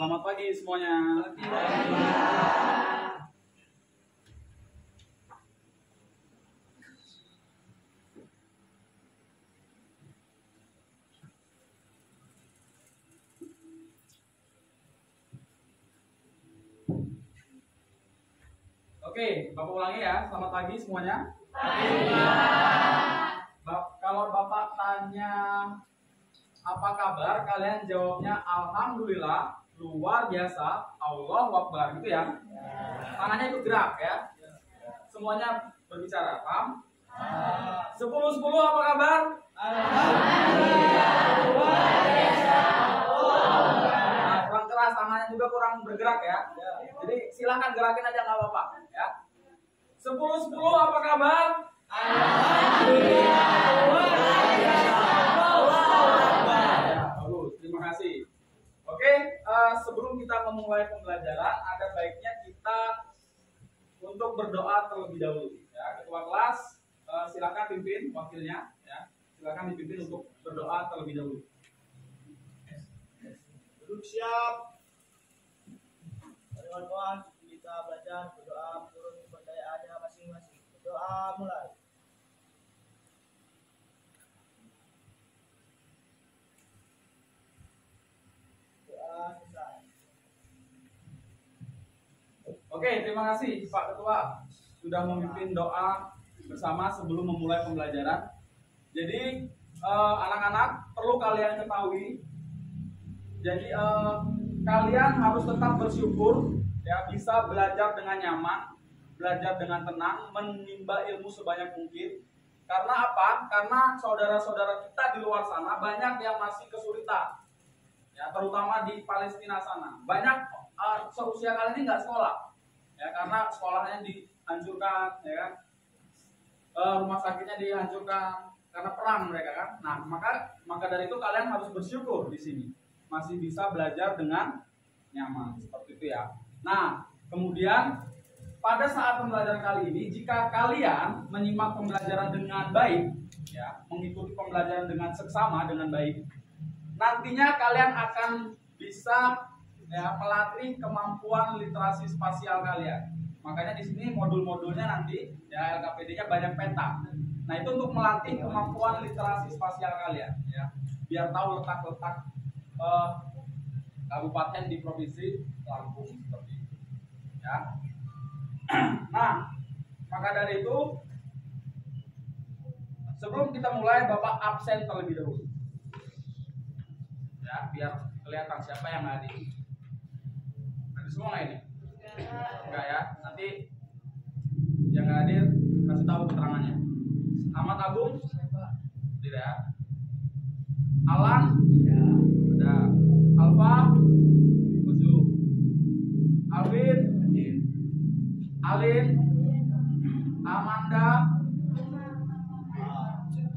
Selamat pagi semuanya. Oke, Bapak ulangi ya. Selamat pagi semuanya. Kalau Bapak tanya apa kabar, kalian jawabnya alhamdulillah, luar biasa, Allahu Akbar gitu ya. Tangannya ikut gerak ya. Semuanya berbicara, paham? 10 apa kabar? Alhamdulillah, luar biasa, Allahu Akbar. Nah, kurang keras, tangannya juga kurang bergerak ya. Jadi silahkan gerakin aja nggak apa-apa ya. 10 apa kabar? Alhamdulillah, luar biasa, Allahu Akbar. Ya, bagus, terima kasih. Oke, sebelum kita memulai pembelajaran, ada baiknya kita untuk berdoa terlebih dahulu. Ya, ketua kelas, silakan pimpin wakilnya. Ya, silakan dipimpin untuk berdoa terlebih dahulu. Duduk siap. Kawan-kawan, kita belajar berdoa menurut kepercayaannya masing-masing. Berdoa mulai. Doa selesai. Oke, terima kasih Pak Ketua sudah memimpin doa bersama sebelum memulai pembelajaran. Jadi anak-anak perlu kalian ketahui. Jadi kalian harus tetap bersyukur ya, bisa belajar dengan nyaman, belajar dengan tenang, menimba ilmu sebanyak mungkin. Karena apa? Karena saudara-saudara kita di luar sana banyak yang masih kesulitan. Ya, terutama di Palestina sana. Banyak seusia kalian ini nggak sekolah. Ya, karena sekolahnya dihancurkan, ya kan? Rumah sakitnya dihancurkan karena perang mereka kan. Nah, maka dari itu kalian harus bersyukur di sini masih bisa belajar dengan nyaman seperti itu ya. Nah, kemudian pada saat pembelajaran kali ini, jika kalian menyimak pembelajaran dengan baik, ya, mengikuti pembelajaran dengan seksama dengan baik, nantinya kalian akan bisa ya, melatih kemampuan literasi spasial kalian. Makanya di sini modul-modulnya nanti ya LKPD-nya banyak peta. Nah, itu untuk melatih kemampuan literasi spasial kalian ya. Biar tahu letak-letak kabupaten di provinsi Lampung seperti itu. Ya. Nah, maka dari itu sebelum kita mulai Bapak absen terlebih dahulu. Ya, biar kelihatan siapa yang hadir. Ada semua nggak ini? Enggak ya. Nanti yang nggak hadir kasih tahu keterangannya. Ahmad Agung? Tidak. Alan? Ada. Alfa? Tujuh. Alvin? Alin? Amanda?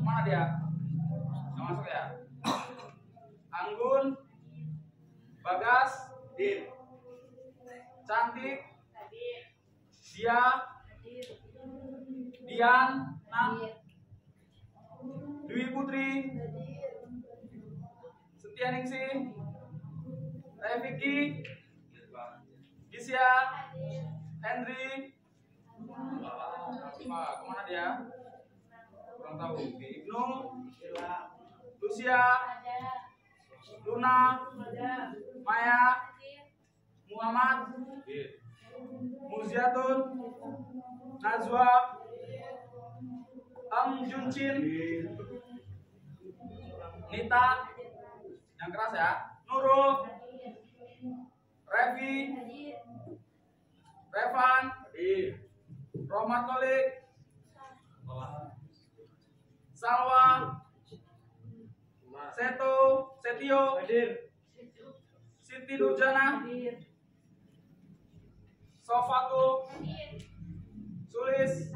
Mana dia? Nggak masuk ya? Anggun? Bagas? Cantik? Dia? Dian? Dwi Putri? Setianingsih? Vicky? Gisya? Henry? Kemana dia? Kurang tahu. Ibnu? Lucia? Luna? Maya? Muhammad? Muziatun? Najwa? Juncin? Nita? Yang keras ya? Nurul? Revi? Revan? Rohmat Kolik? Salwa? Setio? Siti Durjana? Sofatu? Sulis?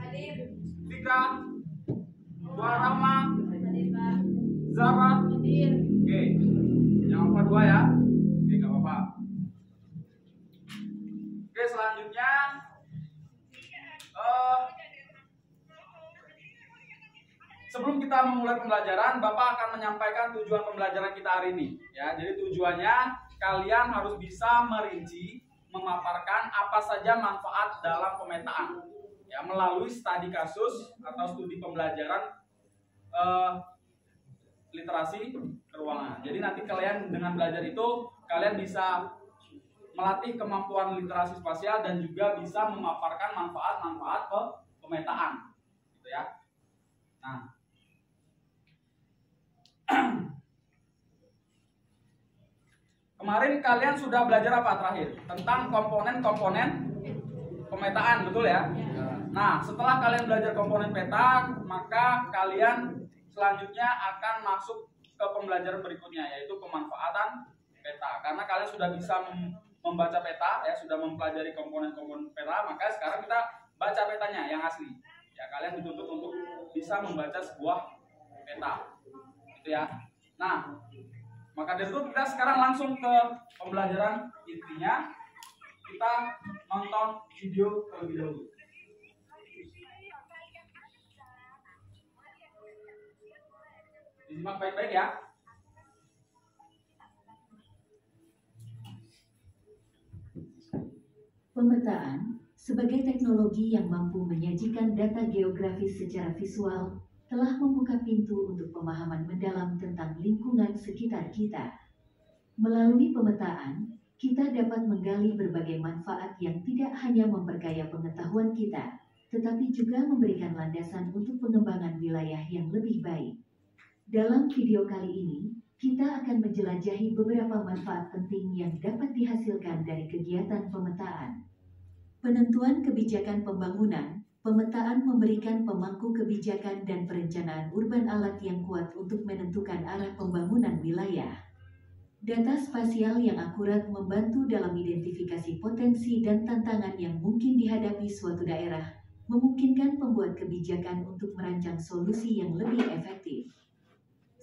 Vika? Warahma? Zara? Oke, jangan lupa dua ya. Oke, nggak apa-apa. Oke, selanjutnya sebelum kita memulai pembelajaran, Bapak akan menyampaikan tujuan pembelajaran kita hari ini. Ya, jadi tujuannya kalian harus bisa merinci, memaparkan apa saja manfaat dalam pemetaan. Ya, melalui studi kasus atau studi pembelajaran literasi keuangan. Jadi nanti kalian dengan belajar itu kalian bisa melatih kemampuan literasi spasial dan juga bisa memaparkan manfaat-manfaat pemetaan, gitu ya. Nah, kemarin kalian sudah belajar apa terakhir? Tentang komponen-komponen pemetaan, betul ya? Nah, setelah kalian belajar komponen peta, maka kalian selanjutnya akan masuk ke pembelajaran berikutnya, yaitu pemanfaatan peta. Karena kalian sudah bisa membaca peta, ya sudah mempelajari komponen-komponen peta, maka sekarang kita baca petanya yang asli. Ya, kalian dituntut untuk bisa membaca sebuah peta, gitu ya. Nah, maka dari itu kita sekarang langsung ke pembelajaran intinya. Kita nonton video terlebih dahulu. Disimak baik-baik ya. Pemetaan, sebagai teknologi yang mampu menyajikan data geografis secara visual, telah membuka pintu untuk pemahaman mendalam tentang lingkungan sekitar kita. Melalui pemetaan, kita dapat menggali berbagai manfaat yang tidak hanya memperkaya pengetahuan kita, tetapi juga memberikan landasan untuk pengembangan wilayah yang lebih baik. Dalam video kali ini, kita akan menjelajahi beberapa manfaat penting yang dapat dihasilkan dari kegiatan pemetaan. Penentuan kebijakan pembangunan, pemetaan memberikan pemangku kebijakan dan perencanaan urban alat yang kuat untuk menentukan arah pembangunan wilayah. Data spasial yang akurat membantu dalam identifikasi potensi dan tantangan yang mungkin dihadapi suatu daerah, memungkinkan pembuat kebijakan untuk merancang solusi yang lebih efektif.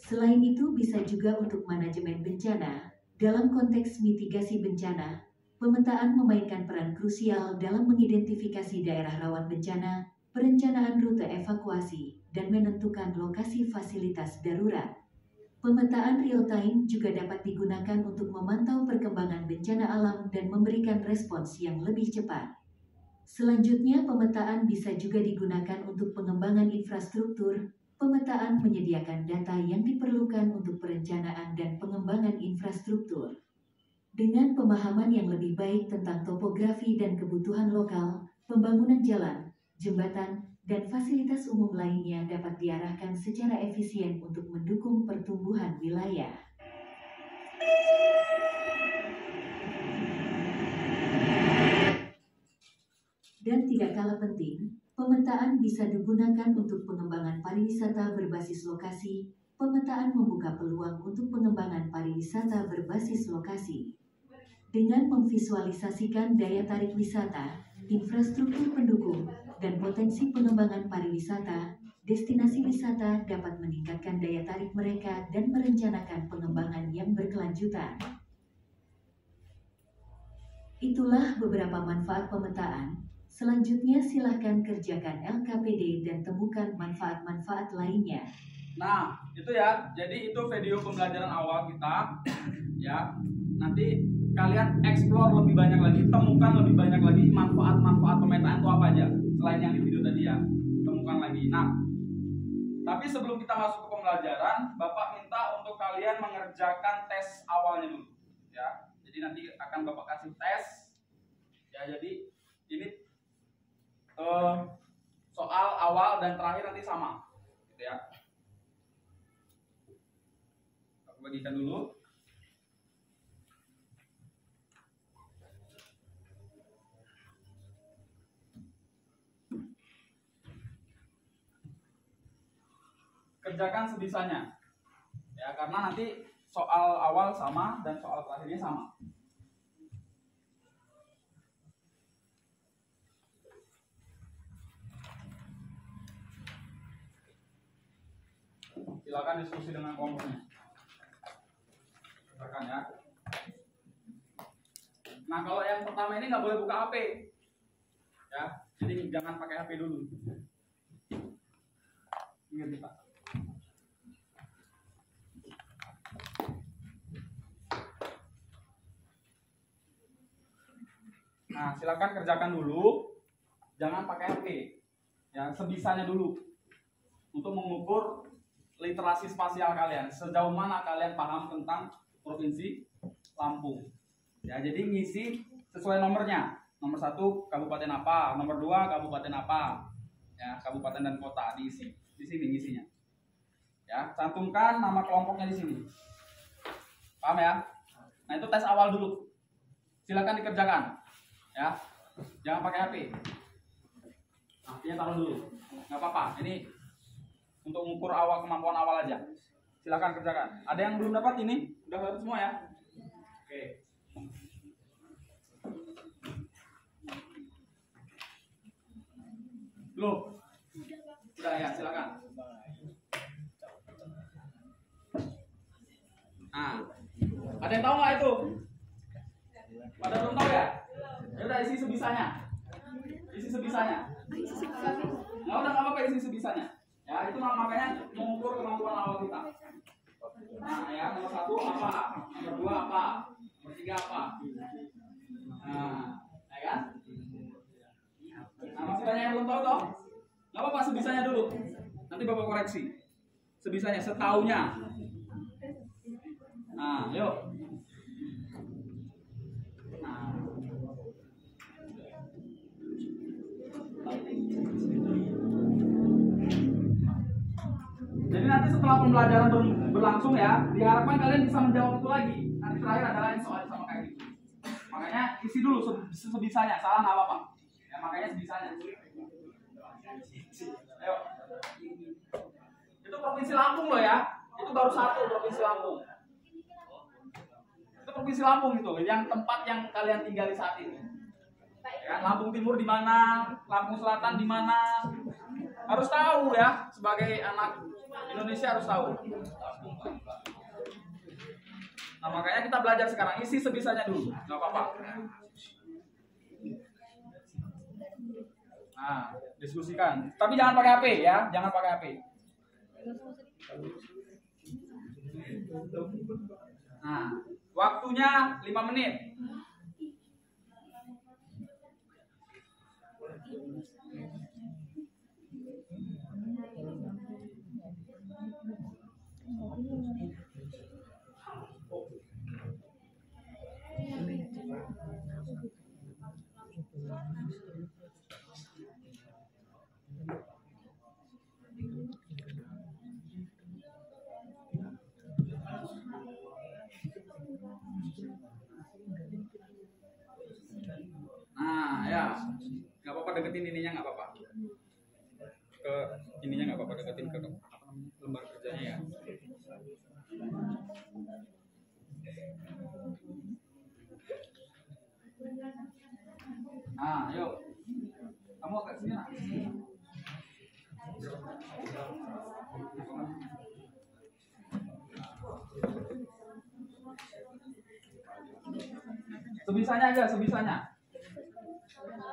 Selain itu bisa juga untuk manajemen bencana. Dalam konteks mitigasi bencana, pemetaan memainkan peran krusial dalam mengidentifikasi daerah rawan bencana, perencanaan rute evakuasi, dan menentukan lokasi fasilitas darurat. Pemetaan real-time juga dapat digunakan untuk memantau perkembangan bencana alam dan memberikan respons yang lebih cepat. Selanjutnya, pemetaan bisa juga digunakan untuk pengembangan infrastruktur. Pemetaan menyediakan data yang diperlukan untuk perencanaan dan pengembangan infrastruktur. Dengan pemahaman yang lebih baik tentang topografi dan kebutuhan lokal, pembangunan jalan, jembatan, dan fasilitas umum lainnya dapat diarahkan secara efisien untuk mendukung pertumbuhan wilayah. Dan tidak kalah penting, pemetaan bisa digunakan untuk pengembangan pariwisata berbasis lokasi. Pemetaan membuka peluang untuk pengembangan pariwisata berbasis lokasi. Dengan memvisualisasikan daya tarik wisata, infrastruktur pendukung, dan potensi pengembangan pariwisata, destinasi wisata dapat meningkatkan daya tarik mereka dan merencanakan pengembangan yang berkelanjutan. Itulah beberapa manfaat pemetaan. Selanjutnya silahkan kerjakan LKPD dan temukan manfaat-manfaat lainnya. Nah, itu ya. Jadi itu video pembelajaran awal kita. Ya, nanti kalian explore lebih banyak lagi, temukan lebih banyak lagi manfaat-manfaat pemetaan itu apa aja selain yang di video tadi ya. Temukan lagi. Nah, tapi sebelum kita masuk ke pembelajaran, Bapak minta untuk kalian mengerjakan tes awalnya dulu. Ya, jadi nanti akan Bapak kasih tes. Ya, jadi ini soal awal dan terakhir nanti sama, gitu ya. Aku bagikan dulu. Kerjakan sebisanya, ya, karena nanti soal awal sama dan soal terakhirnya sama. Silakan diskusi dengan kelompoknya. Rekan ya. Nah, kalau yang pertama ini nggak boleh buka HP, ya. Jadi jangan pakai HP dulu. Ingat Pak. Nah, silakan kerjakan dulu. Jangan pakai HP. Ya, sebisanya dulu. Untuk mengukur literasi spasial kalian. Sejauh mana kalian paham tentang Provinsi Lampung. Ya, jadi ngisi sesuai nomornya. Nomor 1 kabupaten apa, nomor 2 kabupaten apa. Ya, kabupaten dan kota diisi. Di sini ngisinya. Ya, cantumkan nama kelompoknya di sini. Paham ya? Nah, itu tes awal dulu. Silakan dikerjakan. Ya. Jangan pakai HP. Artinya taruh dulu. Nggak apa-apa. Ini untuk mengukur awal, kemampuan awal aja. Silakan kerjakan. Ada yang belum dapat ini? Udah dapat semua ya? Oke. Belum? Udah ya, silakan. Nah, ada yang tahu nggak itu? Pada belum tahu ya? Ya udah isi sebisanya. Isi sebisanya. Nggak udah nggak apa-apa isi sebisanya. Ya itu makanya mengukur kemampuan awal kita. Nah ya nomor 1 apa, nomor 2 apa, nomor 3 apa. Nah, ya kan? Nah masih banyak yang belum tahu toh? Nggak apa-apa sebisanya dulu. Nanti bapak koreksi. Sebisanya, setaunya. Nah, yuk. Nah. Jadi nanti setelah pembelajaran berlangsung ya, diharapkan kalian bisa menjawab itu lagi. Nanti terakhir adalah soal sama kayak gitu. Makanya isi dulu sebisanya, salah nggak apa-apa. Ya makanya sebisanya. Ayo. Itu Provinsi Lampung loh ya. Itu baru 1 Provinsi Lampung. Itu Provinsi Lampung itu, yang tempat yang kalian tinggali saat ini. Ya, Lampung Timur di mana, Lampung Selatan di mana. Harus tahu ya, sebagai anak Indonesia harus tahu. Nah makanya kita belajar sekarang, isi sebisanya dulu, nggak apa-apa. Nah, diskusikan. Tapi jangan pakai HP ya, jangan pakai HP. Nah, waktunya 5 menit. Nah, ya, nggak apa-apa deketin ininya nggak apa-apa. Ke ininya nggak apa-apa deketin ke lembar kerjanya ya. Nah, yuk, kamu agak sini lah. Sebisanya aja, sebisanya.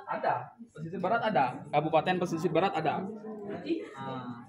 Ada, pesisir barat ada, kabupaten pesisir barat ada. Nah.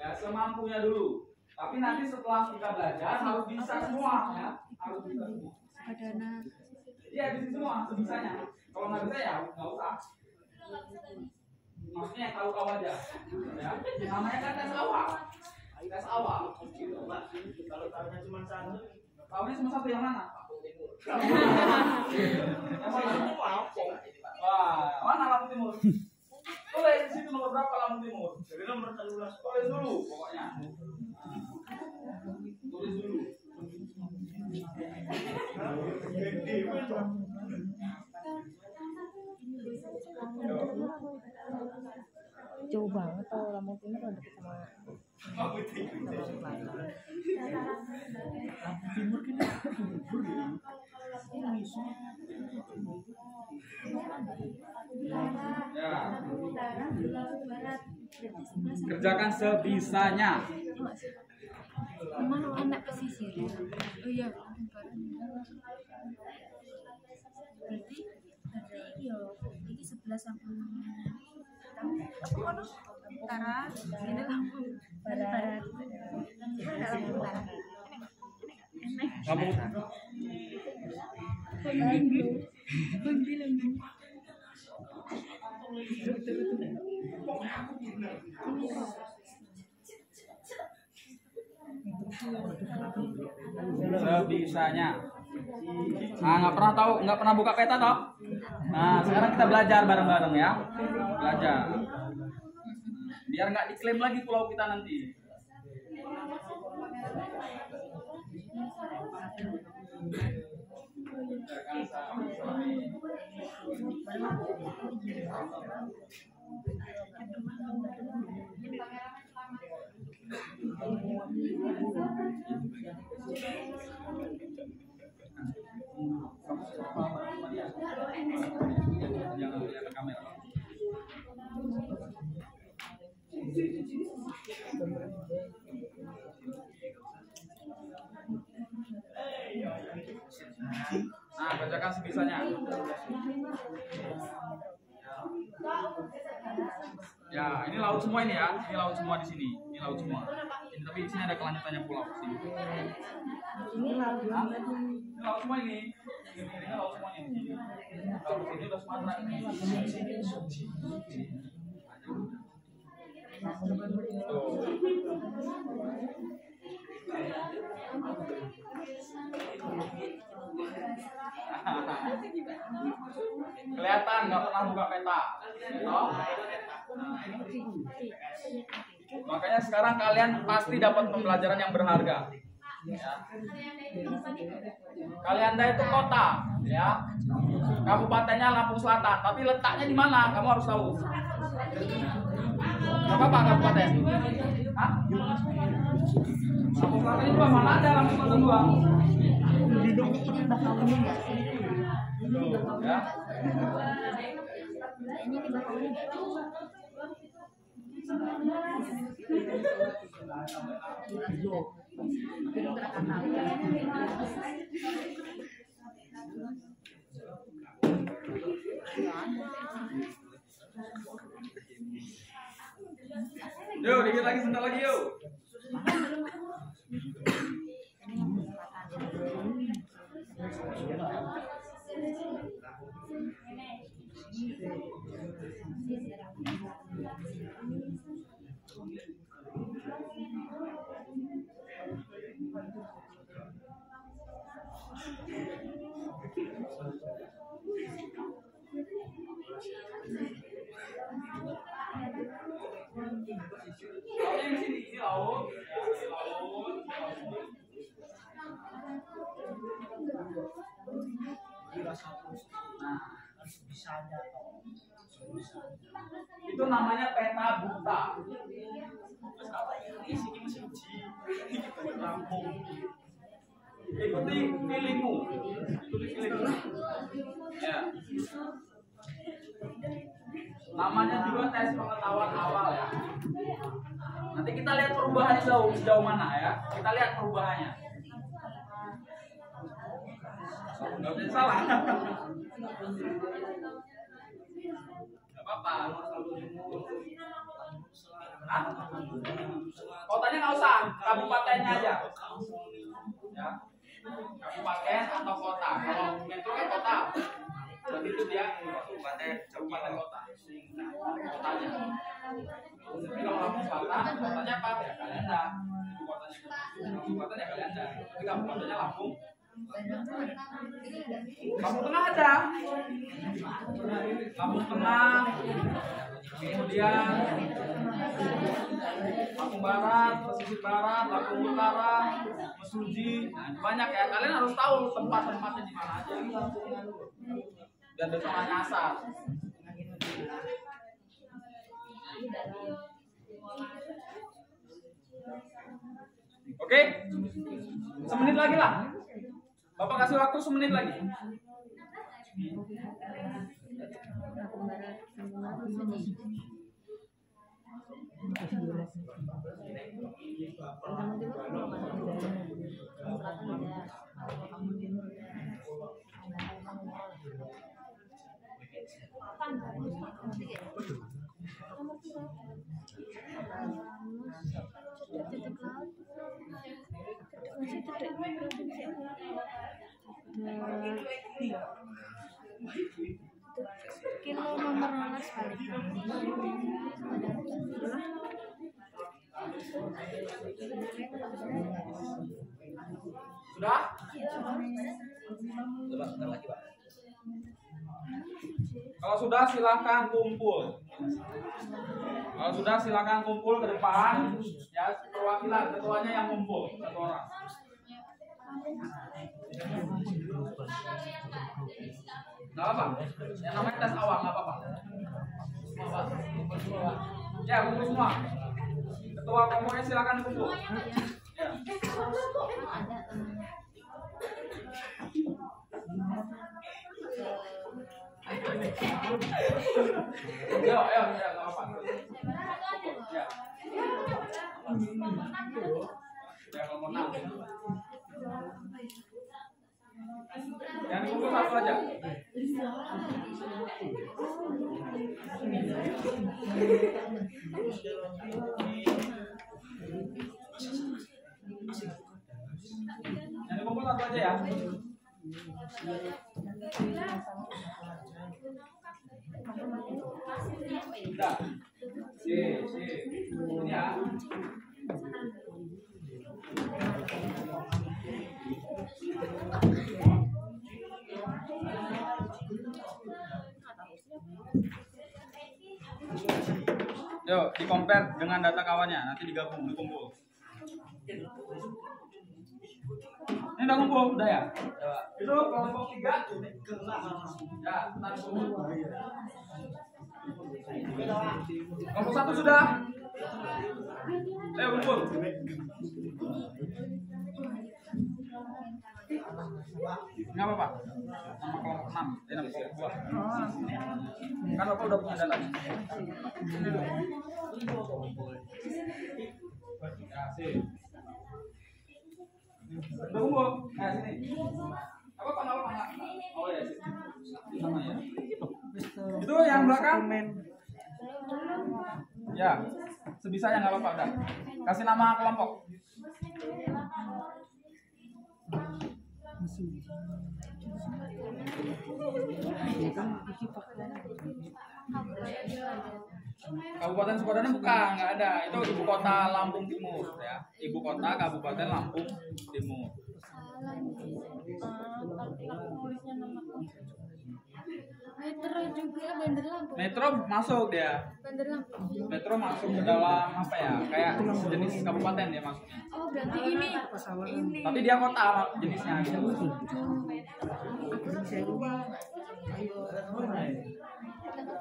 Ya semampunya dulu. Tapi nanti setelah kita belajar harus bisa semua ya, harus bisa semua. Iya bisa semua sebisanya. Kalau nggak bisa ya nggak usah. Maksudnya yang tahu aja. Ya, namanya kan tes awal. Tes awal. Kalau tahunya cuma 1, Tahunya cuma 1 yang mana? Yang mana? Wah, mana Lampung Timur? Tulis di situ nomor berapa Lampung Timur? jadi nomor 13. Tulis dulu pokoknya. Tulis dulu. Jauh banget kalau Lampung Timur udah deket sama Lampung Timur kan barat. Berarti sebelah sampai Kerjakan sebisanya. mana anak pesisir. Oh iya, barat. Berarti iya, ini 11 sampai apa kono? Utara, ini Lampung barat. Coba ada Lampung utara. Kamu sebisanya. Nah, nggak pernah buka peta toh? Nah, sekarang kita belajar bareng-bareng ya. Belajar. Biar nggak diklaim lagi pulau kita nanti. Jangan lihat ke kamera. Nah, bacakan sebisanya. Ya, ini laut semua ini ya. Ini laut semua di sini. Ini laut semua. Ini, tapi di sini ada kelanjutannya pulau sini. Ini laut semua ini. Ini laut semua ini. Kalau di sini udah Sumatera ini. Kelihatan nggak pernah buka peta, toh? Makanya sekarang kalian pasti dapat pembelajaran yang berharga. Ya. Kalianda itu kota, ya. Kabupatennya Lampung Selatan, tapi letaknya di mana? Kamu harus tahu. Apa kabupaten? Hah? Lampung Selatan itu mana ada Lampung Selatan dua? Ini Bakauheni nggak sih? Ya. Ini di Bakauheni nggak? Yuk, dikit lagi, sebentar lagi yuk. Lautnya di sini, ini laut. Ya, ini laut. Nah, itu namanya peta buta. Terus apa ini sini masih uji. Lampung. Ikuti feelingmu. Ikuti feelingmu. Ya. Namanya juga tes pengetahuan awal ya. Nanti kita lihat perubahannya sejauh mana ya. Kita lihat perubahannya. Nggak bisa salah. Nggak apa-apa. Hah? Kotanya nggak usah, kabupatennya aja. Ya. Kabupaten atau kota. Kalau metro kan kota. Berarti itu dia kabupaten kota. Kotanya. Tapi kalau Lampung Selatan, kotanya apa? Ya Kalianda. Kotanya Kalianda. Tapi kabupatennya Lampung. Lampung Tengah ada. Lampung Tengah. Kemudian Lampung Barat, Pesisir Barat, Lampung Utara, Mesuji. Nah, banyak ya. Kalian harus tahu tempat-tempatnya di mana aja. Dan besok nggak nyasar. Oke, semenit lagi lah. Bapak kasih waktu semenit lagi. Kamu timur belum ada. Selatan ada. Kalau kamu timur ada. Kilo nomor 12 kali. Sudah? Kalau sudah silakan kumpul. Kalau sudah silakan kumpul ke depan. Ya, perwakilan ketuanya yang kumpul satu orang. Nggak apa-apa. Yang namanya tes awal nggak apa-apa. Ya, kumpul semua. Ketua komponen silakan kumpul. Ya. Ayo, nggak apa-apa. Ya. Ya, kalau mau nang. Yang kumpul satu aja. Yang kumpul satu aja ya. Udah. Sip. Ini ya. Yuk, di-compare dengan data kawannya, nanti dikumpul. Ini udah kumpul, udah ya? Itu kelompok 3. Ya, tarik kumpul. Kelompok 1 sudah? Ayo kumpul. Nggak apa-apa. Sama kelompok 6. Ini nama kelompok 2. Kan Bapak udah punya datanya. Ya, sip. Udah kumpul. Nah, sini. Apa-apa, nggak apa-apa. Oh ya, sip. Sama ya. Itu yang belakang. Ya, sebisanya nggak apa-apa. Udah. Kasih nama kelompok. Kabupaten Sukodono bukan, nggak ada. Itu ibu kota Lampung Timur ya. Ibu kota Kabupaten Lampung Timur. Metro juga Bandar Lampung. Metro masuk dia. Bandar Lampung. Metro masuk ke dalam apa ya? Kayak jenis kabupaten dia masuknya. Oh, berarti ini. Tapi dia kota jenisnya gitu.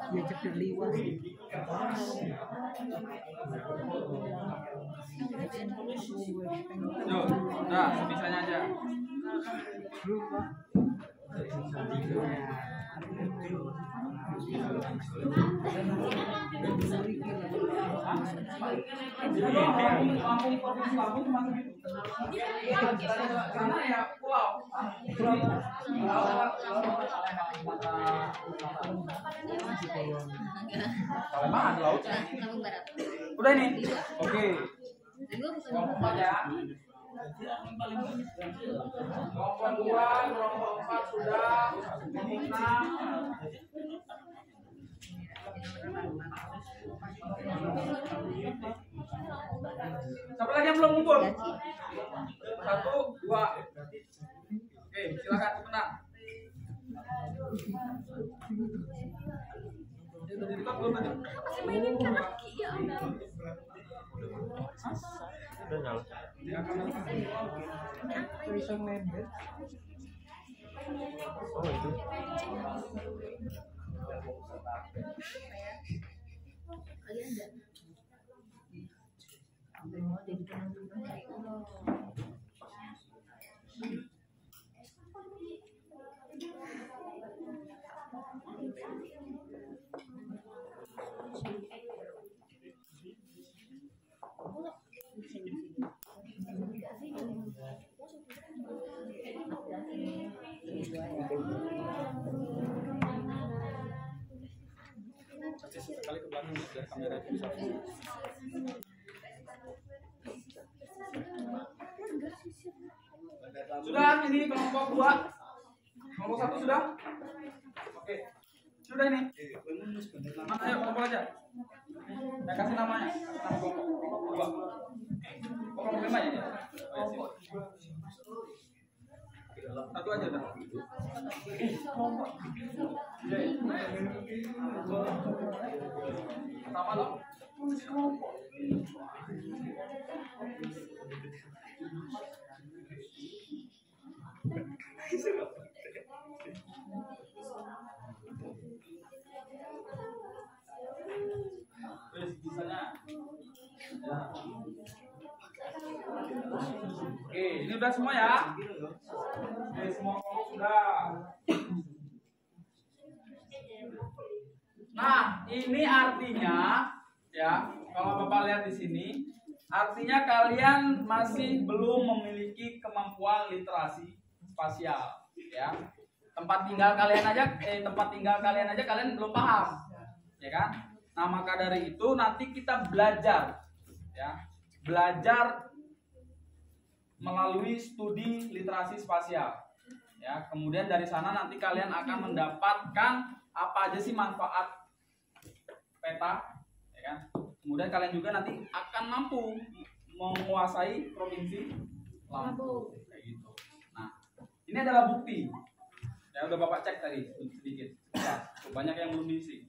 Ya cepat liwas. Yuk, udah sebisanya aja. Lampung provinsi Lampung cuma segitu. Karena ya pulau. Palembang ada laut. Lampung Barat. Udah ini. Oke. Kelompok ya. Kelompok 2, kelompok 4 sudah. Kelompok 6. Siapa lagi yang belum ngumpul? 1, 2. Oke, silakan cepetan. Udah di belum tadi? Mainin kaki ya. Udah nyala. Tulisan member. Oh itu. Kalian enggak? biar kamera itu bisa. Sudah, ini kelompok 2. Kelompok 1 sudah? Oke. Sudah ini. Mas, ayo kelompok aja. Saya kasih namanya. Nama kelompok. Kelompok 2. Kelompok 5 ya? Satu aja dah. Sama loh. Oke, ini udah semua ya. Oke, semua kelompok sudah. Nah, ini artinya ya, kalau Bapak lihat di sini, artinya kalian masih belum memiliki kemampuan literasi spasial, ya. Tempat tinggal kalian aja kalian belum paham, ya kan? Nah, maka dari itu nanti kita belajar, ya, belajar melalui studi literasi spasial, ya. Kemudian dari sana nanti kalian akan mendapatkan apa aja sih manfaat peta, ya kan? Kemudian kalian juga nanti akan mampu menguasai provinsi Lampung, kayak gitu. Nah, ini adalah bukti. Ya udah Bapak cek tadi sedikit. Ya, banyak yang belum diisi.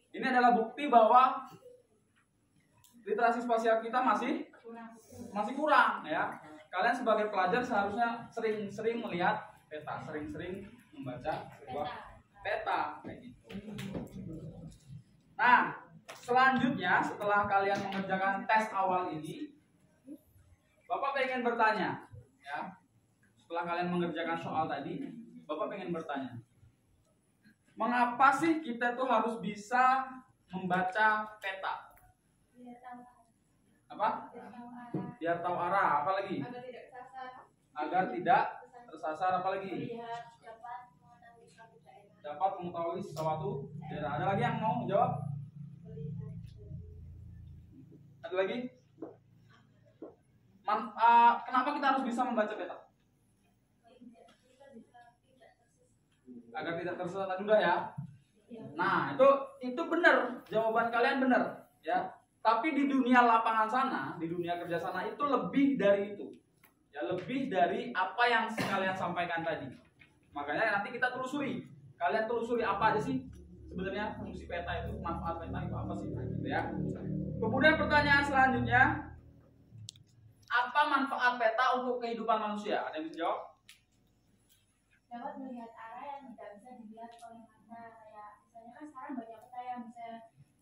Ini adalah bukti bahwa literasi spasial kita masih kurang, ya. Kalian sebagai pelajar seharusnya sering-sering melihat peta, sering-sering membaca sebuah peta, kayak gitu. Nah, selanjutnya setelah kalian mengerjakan tes awal ini, Bapak pengen bertanya, ya. Setelah kalian mengerjakan soal tadi, Bapak pengen bertanya, mengapa sih kita tuh harus bisa membaca peta? Apa? Biar tahu arah. Apa lagi? Agar tidak tersasar. Apa lagi? Dapat mengetahui suatu daerah. Ada lagi yang mau menjawab? Ada lagi? Kenapa kita harus bisa membaca peta? Agar tidak tersesat. Tadi udah ya. Nah, itu benar, jawaban kalian benar, ya. Tapi di dunia lapangan sana, di dunia kerja sana itu lebih dari itu. Ya, lebih dari apa yang kalian sampaikan tadi. Makanya nanti kita telusuri. Kalian telusuri apa aja sih sebenarnya fungsi peta itu, manfaat peta itu apa sih, gitu ya. Kemudian pertanyaan selanjutnya, apa manfaat peta untuk kehidupan manusia? Ada yang bisa jawab? Dapat melihat arah yang tidak bisa dilihat oleh mata. Kayak misalnya kan sekarang banyak peta yang bisa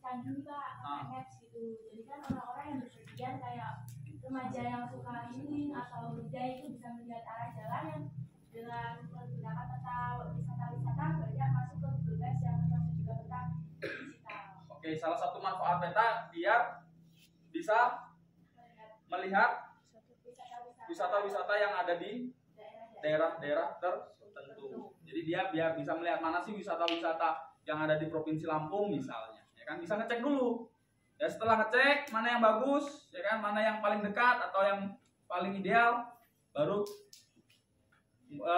canggih Pak, pakai maps gitu. Jadi kan orang-orang yang berpergian kayak remaja yang suka hiking atau remaja itu bisa melihat arah jalan yang dengan menggunakan peta wisata-wisata banyak masuk ke Google Maps yang termasuk juga peta digital. Oke, salah satu manfaat peta biar bisa melihat wisata-wisata yang ada di daerah-daerah tertentu. Jadi dia biar bisa melihat mana sih wisata-wisata yang ada di Provinsi Lampung misalnya, ya kan, bisa ngecek dulu. Ya, setelah ngecek mana yang bagus, ya kan, mana yang paling dekat atau yang paling ideal, baru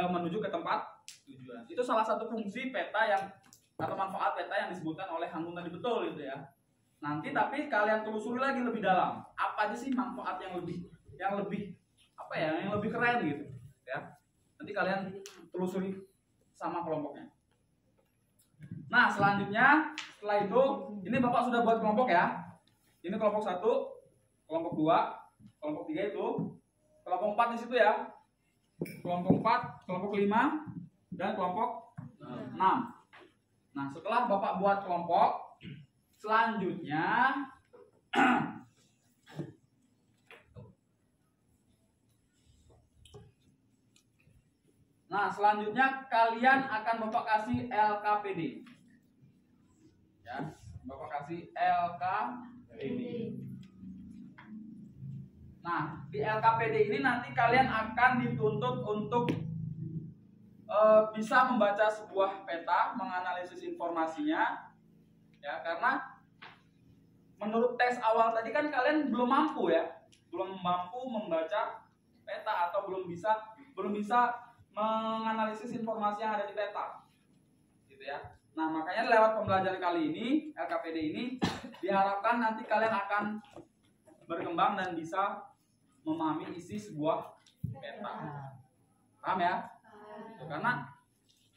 menuju ke tempat tujuan. Itu salah satu fungsi peta yang atau manfaat peta yang disebutkan oleh Hangun tadi, betul itu ya. Nanti tapi kalian telusuri lagi lebih dalam. Apa aja sih manfaat yang lebih apa ya, yang lebih keren gitu, ya. Nanti kalian telusuri sama kelompoknya. Nah, selanjutnya setelah itu, ini Bapak sudah buat kelompok ya. Ini kelompok 1, kelompok 2, kelompok 3 itu, kelompok 4 di situ ya. Kelompok 4, kelompok 5, dan kelompok 6. Nah, setelah Bapak buat kelompok, selanjutnya kalian akan Bapak kasih LKPD. Ya, Bapak kasih LKPD. Nah, di LKPD ini nanti kalian akan dituntut untuk bisa membaca sebuah peta, menganalisis informasinya, ya, karena menurut tes awal tadi kan kalian belum mampu ya, belum mampu membaca peta atau belum bisa menganalisis informasi yang ada di peta, gitu ya. Nah makanya lewat pembelajaran kali ini LKPD ini diharapkan nanti kalian akan berkembang dan bisa memahami isi sebuah peta. Paham ya? Tuh, karena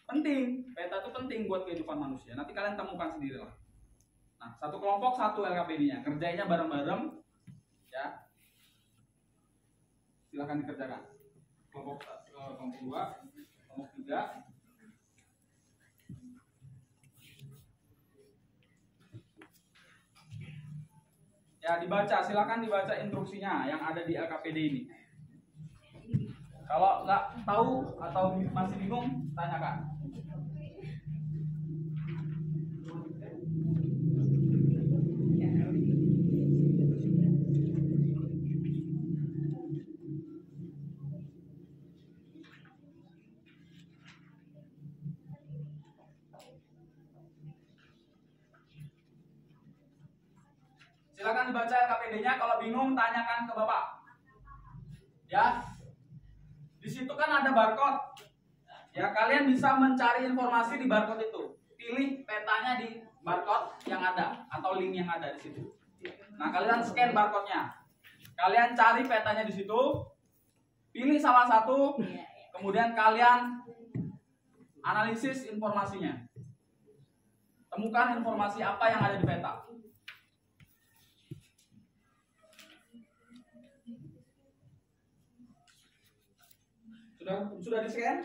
penting, peta itu penting buat kehidupan manusia. Nanti kalian temukan sendiri lah. Nah, satu kelompok satu LKPD-nya, kerjainnya bareng-bareng, ya. Silahkan dikerjakan. Kelompok 2, kelompok 3. Ya dibaca, silakan dibaca instruksinya yang ada di LKPD ini. Kalau nggak tahu atau masih bingung, tanyakan. Silakan dibaca LKPD-nya, kalau bingung tanyakan ke Bapak. Ya. Di situ kan ada barcode. Ya, kalian bisa mencari informasi di barcode itu. Pilih petanya di barcode yang ada atau link yang ada di situ. Nah, kalian scan barcode-nya. Kalian cari petanya di situ. Pilih salah satu, kemudian kalian analisis informasinya. Temukan informasi apa yang ada di peta. Sudah di-scan?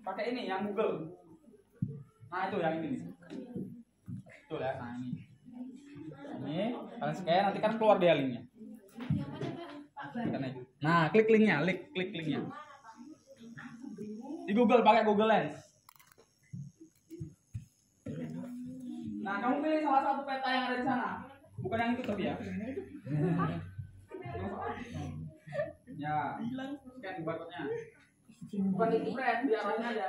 Pakai ini yang Google. Nah, itu yang ini. Betul ya, nah ini. Ini kalian scan, nanti kan keluar dia linknya. Nah, klik linknya, klik linknya. Di Google, pakai Google Lens. Nah, kamu pilih salah satu peta yang ada di sana. Bukan yang itu tapi ya. Ya, scan barcode-nya. Bukan di press, di arahnya aja.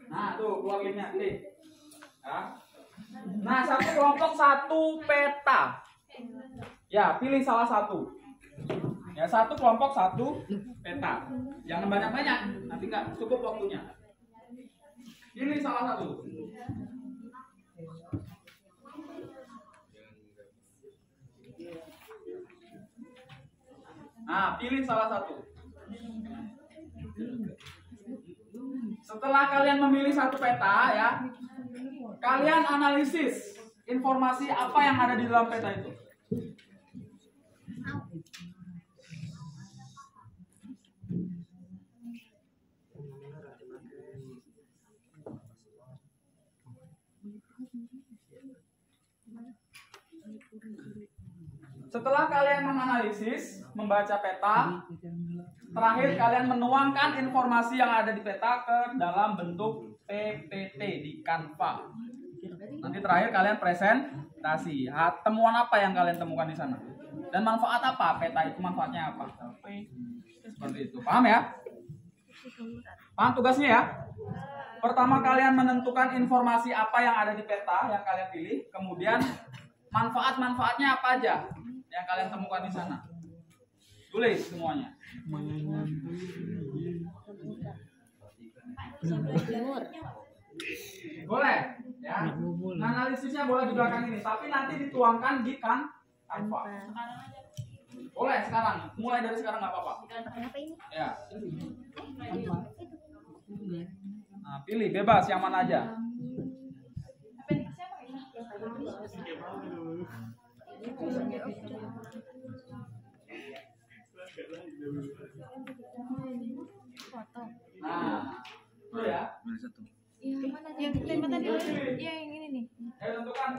Nah, tuh keluar linknya, klik. Ya. Nah, satu kelompok satu peta. Ya, pilih salah satu. Ya, satu kelompok satu peta. Jangan banyak-banyak, nanti nggak cukup waktunya. Pilih salah satu. Nah, pilih salah satu. Setelah kalian memilih satu peta ya, kalian analisis informasi apa yang ada di dalam peta itu. Setelah kalian menganalisis, membaca peta, terakhir kalian menuangkan informasi yang ada di peta ke dalam bentuk PPT di Canva. Nanti terakhir kalian presentasi. Temuan apa yang kalian temukan di sana? Dan manfaat apa? Peta itu manfaatnya apa? Seperti itu. Paham ya? Paham tugasnya ya? Pertama kalian menentukan informasi apa yang ada di peta yang kalian pilih, kemudian manfaat-manfaatnya apa aja yang kalian temukan di sana. Tulis semuanya. Boleh, ya. Analisisnya boleh di belakang ini, tapi nanti dituangkan di Canva. Boleh sekarang, mulai dari sekarang nggak apa-apa. Ya. Nah, pilih bebas yang mana aja. Nah, itu ya. Yang tadi ya yang ini nih. Ayo tentukan,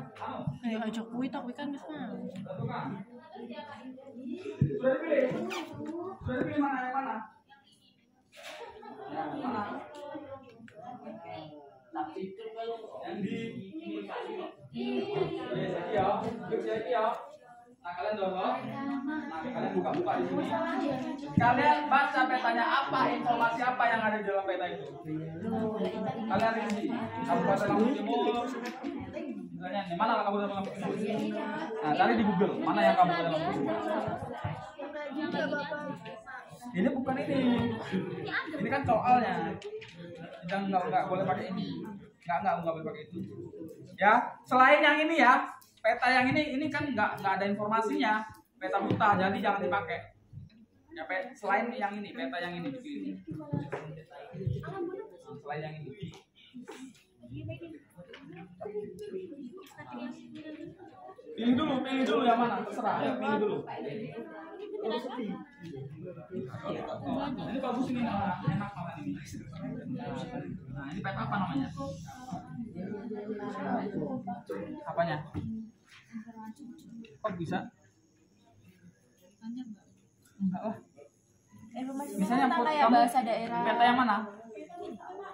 Ayo ajak kuwi tak kuwi kan wis mau. tentukan. Sudah dipilih? Sudah dipilih mana yang mana? Yang mana? Yang di Saiki ya, saiki ya. Nah, kalian download. Nah, kalian buka-buka di sini. Kalian baca petanya apa, informasi apa yang ada di dalam peta itu. Kalian isi Kabupaten Lampung Timur. Misalnya, di mana Kabupaten Lampung Timur? Nah, cari di Google, mana yang Kabupaten Lampung Timur. Ini bukan ini. Ini kan soalnya. Jangan nggak boleh pakai ini. Nggak boleh pakai itu. Ya, selain yang ini ya, peta yang ini kan nggak ada informasinya, peta buta, jadi jangan dipakai. Ya, selain yang ini, peta yang ini dipilih. Selain yang ini. Pilih dulu yang mana, terserah. Ayo, pilih dulu. Ini bagus ini, enak makan ini. Nah, ini peta apa namanya? Apanya? Kok bisa? Enggak lah. Misalnya kamu bahasa daerah. Peta yang mana?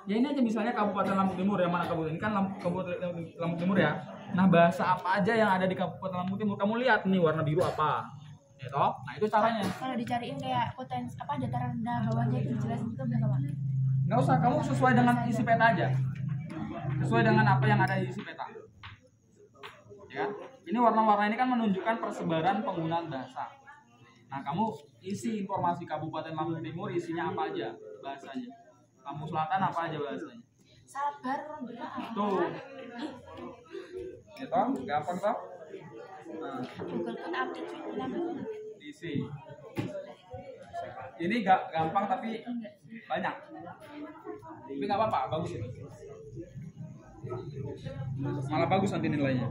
Ya ini aja misalnya Kabupaten Lampung Timur, yang mana kabupaten ini kan Kabupaten Lampung Timur ya. Nah, bahasa apa aja yang ada di Kabupaten Lampung Timur? Kamu lihat nih warna biru apa? Ya toh? Nah, itu caranya. Kalau dicariin kayak potensi apa dataran rendah bawahnya itu dijelasin juga belum apa? Nggak usah, kamu sesuai dengan isi peta aja. Sesuai dengan apa yang ada di isi peta. Ya. Ini warna-warna ini kan menunjukkan persebaran penggunaan bahasa. Nah, kamu isi informasi Kabupaten Lampung Timur isinya apa aja bahasanya. Lampung Selatan apa aja bahasanya. Sabar. Tuh. Gitu, gampang toh? Nah, Google pun update juga. diisi. Ini gak gampang tapi banyak. Tapi nggak apa-apa, bagus ini. Malah bagus nanti nilainya.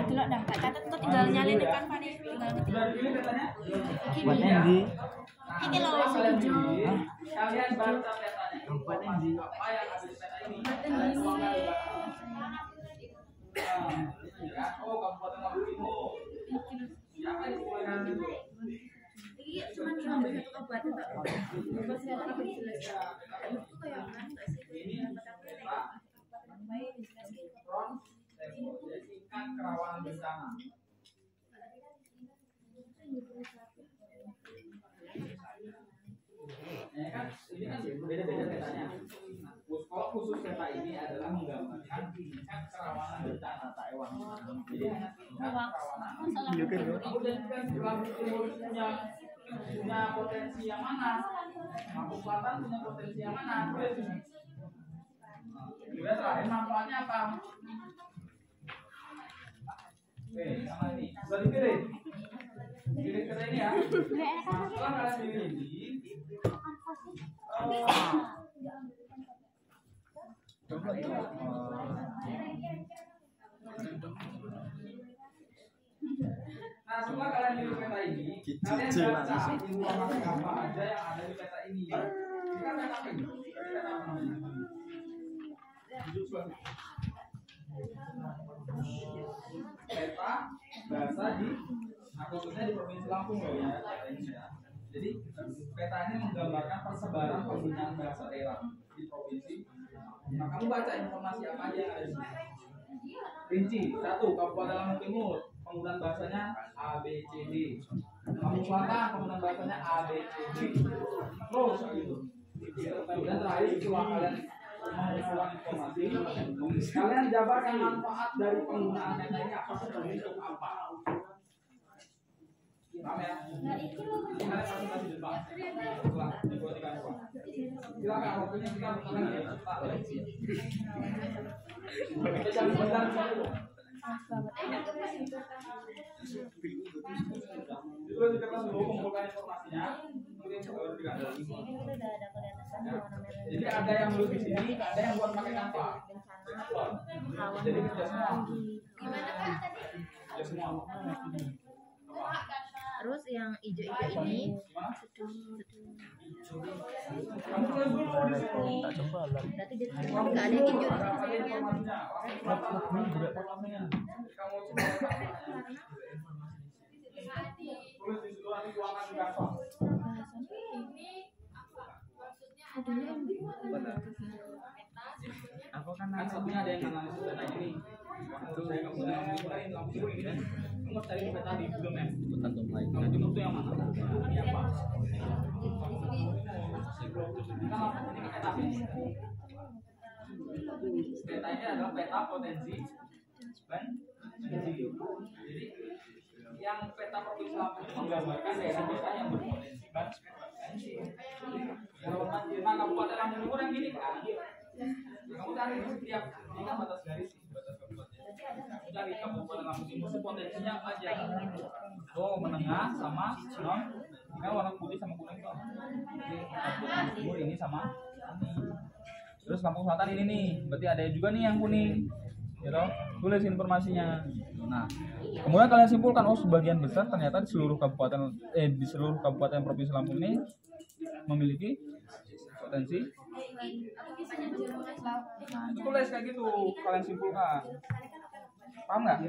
Udah catat tuh tinggal nyalin depan Pak nih, tinggal ngetik. Udah dipilih petanya? Buat Endi. Ini loh Kalian hijau. pilih, kalian baca petanya. Buat Endi. Apa yang ada di peta ini? Oh, Kabupaten Lampung Timur. Siapa yang mulai itu? Iya, cuma ngambil satu kabupaten Pak. Pas lihat apa dijelaskan. Itu kayak kan enggak sih? Ini peta front jadi tingkat kerawanan bencana. Ya kan, ini kan beda-beda petanya. Nah, kalau khusus peta ini adalah menggambarkan tingkat kerawanan bencana Taiwan. Jadi hanya tingkat kerawanan. Kemudian kan Lampung Timur punya potensi yang mana? Lampung Selatan punya potensi yang mana? Kemudian terakhir manfaatnya apa? Oke, sama ini. Sudah dipilih? Pilih peta ini ya. Setelah kalian pilih ini, nah, setelah kalian pilih peta ini, kalian baca informasi apa aja yang ada di peta ini. Ini kan peta apa ini? Peta apa namanya? Peta bahasa di, nah khususnya di Provinsi Lampung loh ya, peta ini ya. Jadi peta ini menggambarkan persebaran penggunaan bahasa daerah di provinsi. Nah, kamu baca informasi apa aja yang ada di sini. Rinci, 1. Kabupaten Lampung Timur, penggunaan bahasanya A, B, C, D. Lampung Selatan, penggunaan bahasanya A, B, C, D. Terus gitu. Kemudian terakhir setelah kalian mengumpulkan informasi, kalian jabarkan manfaat dari penggunaan peta ini apa sih dan untuk apa. Paham ya? Kalian masih di depan. Setelah dibuatkan apa? Silakan waktunya kita bukan lagi ya. Kita jangan sebentar dulu. Itu di kertas dulu kumpulkan informasinya. Kemudian baru diganti. Jadi ada yang nulis di sini, ada yang buat pakai kanva. Jadi kerja semua. Kerja semua. Terus yang hijau-hijau ini Kamu tulis dulu di sini. berarti dia nggak ada yang hijau. Kamu tulis di situ nanti tuangkan di kanva. Adanya satunya ada yang analisis data ini. Waktu saya kemudian mulai lampu kuning ini, kamu cari peta di Google Maps. Nanti itu yang mana? Ini apa? Peta ini adalah peta potensi dan jadi yang peta provinsi Lampung itu menggambarkan daerah-daerah yang berpotensi banjir. Kalau banjir, nah kabupaten Lampung Timur yang gini kan, kamu cari di setiap ini kan batas garis, batas kabupaten. Cari kabupaten Lampung Timur potensinya apa aja? Oh, menengah sama non, ini kan warna putih sama kuning tuh. Kabupaten Timur ini sama ini. Terus Lampung Selatan ini nih, berarti ada juga nih yang kuning, gitu. Tulis informasinya. Nah, kemudian kalian simpulkan, oh sebagian besar ternyata di seluruh kabupaten provinsi Lampung ini memiliki potensi. Nah, itu tulis kayak gitu, kalian simpulkan. Paham nggak?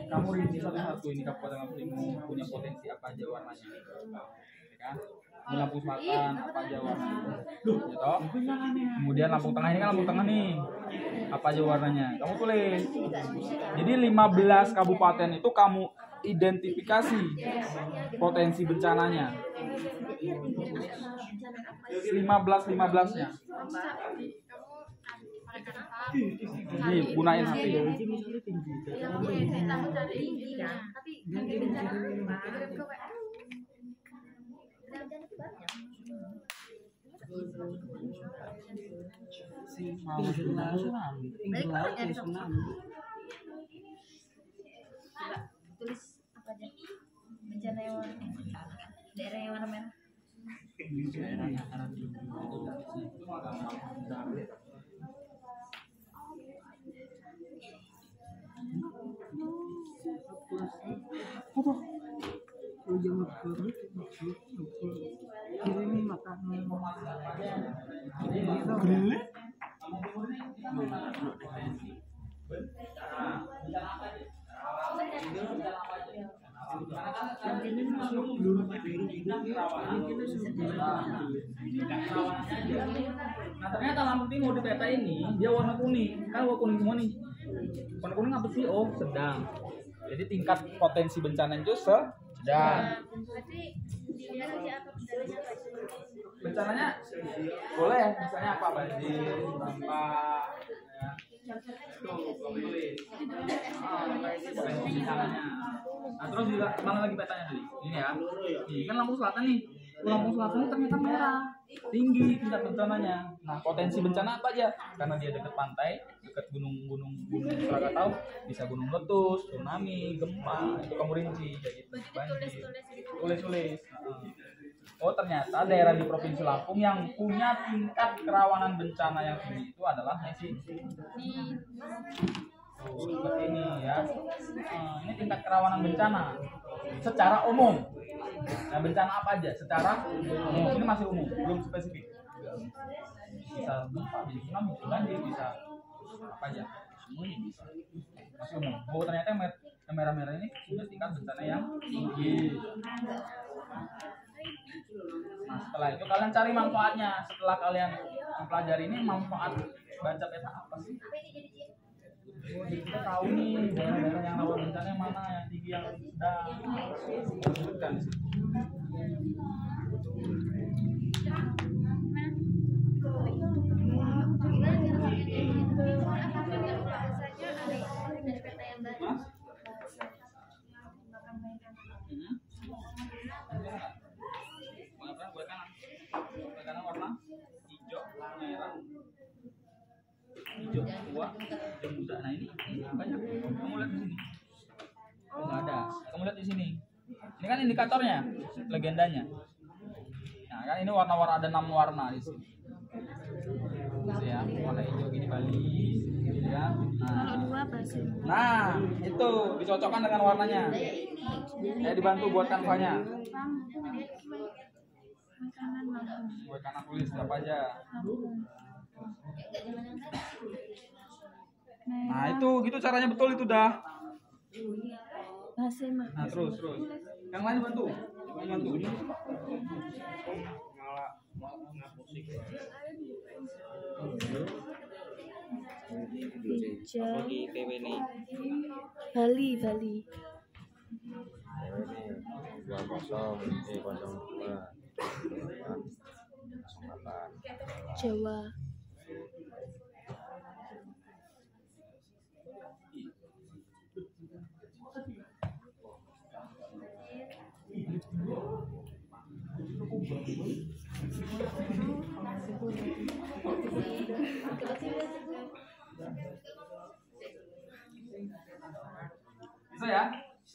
Kamu rinci satu-satu ini kabupaten Lampung ini punya potensi apa aja warnanya, ya kan? Di Lampung Selatan apa aja warnanya, gitu. Kemudian Lampung Tengah ini kan Lampung Tengah nih, apa aja warnanya? Kamu tulis. Jadi 15 kabupaten itu kamu identifikasi potensi bencananya. 15-15-nya. Jadi gunain HP. Tulis apa aja bencana yang daerah yang warna merah. Nah ternyata Lampung Timur di peta ini dia warna kuning, kan warna kuning semua nih. Warna kuning apa sih? Oh sedang. Jadi tingkat potensi bencana itu sedang. Berarti dilihat aja apa Bencananya boleh, misalnya apa? Banjir, sampah, ya. Tuh, tulis. Potensi bencananya. Nah terus juga mana lagi petanya tadi? Ini ya. Ini kan Lampung Selatan nih. Lampung Selatan ini ternyata merah, tinggi tingkat bencananya. Nah potensi bencana apa aja? Karena dia dekat pantai, dekat gunung-gunung Krakatau, bisa gunung meletus, tsunami, gempa, itu kamu rinci kayak gitu. Tulis. Oh ternyata daerah di Provinsi Lampung yang punya tingkat kerawanan bencana yang tinggi itu adalah Messi. Seperti ini ya. Ini tingkat kerawanan bencana secara umum. Nah bencana apa aja? Secara umum. Ini masih umum, belum spesifik. Bisa gempa, bisa tsunami, bisa banjir, bisa apa aja? Semuanya bisa. Masih umum. Oh ternyata yang merah-merah ini sudah tingkat bencana yang tinggi. Nah setelah itu kalian cari manfaatnya. Setelah kalian mempelajari ini, manfaat baca peta apa sih? Oh, jadi kita tahu nih daerah-daerah yang rawan bencana yang mana, yang tinggi, yang sedang. Sebutkan di situ. Warna hijau, merah, hijau tua, hijau muda. Nah ini banyak. Kamu lihat di sini. Oh nggak ada. Kamu lihat di sini. Ini kan indikatornya, legendanya. Nah kan ini warna-warna, ada 6 warna di sini. Ya, warna hijau gini Bali, gitu ya. Nah, itu dicocokkan dengan warnanya. Ya dibantu buat kanvanya. Buat kanan tulis apa aja. Nah itu gitu caranya betul itu dah. Nah terus. Yang lain bantu. Lagi PW nih. Bali. 202. Jawa. Bisa ya?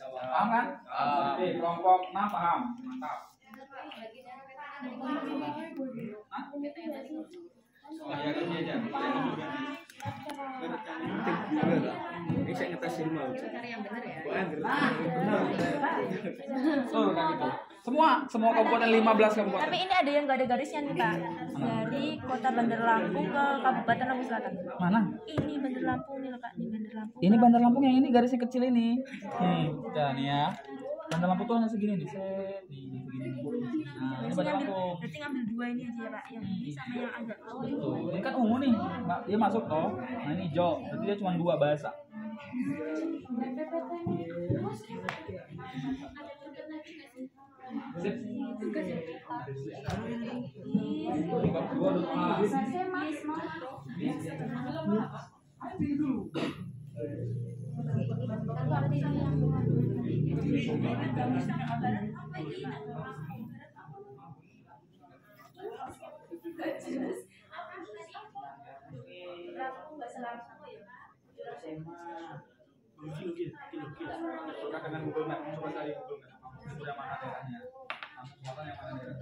Paham kan? Oke, kelompok 6 paham. Mantap. Hah? Oh iya, ganti aja. Ini saya ngetasin mau. Cari yang benar ya. Tuh, kan gitu. Semua kabupaten 15 kabupaten. Tapi ini ada yang nggak ada garisnya nih Pak. Dari Kota Bandar Lampung ke Kabupaten Lampung Selatan. Mana? Ini Bandar Lampung nih loh Kak, ini Bandar Lampung. Ini Bandar Lampung yang ini garisnya kecil ini. Nih ya. Bandar Lampung tuh hanya segini nih, segini. Nah, ini Bandar Lampung. Berarti ngambil dua ini aja ya Pak, yang ini sama yang agak bawah ini. Tuh, ini kan ungu nih, Mbak. Dia masuk toh. Nah, ini hijau. Berarti dia cuma 2 bahasa. Sip. Suka dengan Google Map, coba cari Google Map. Udah mana daerahnya? Yang mana daerahnya?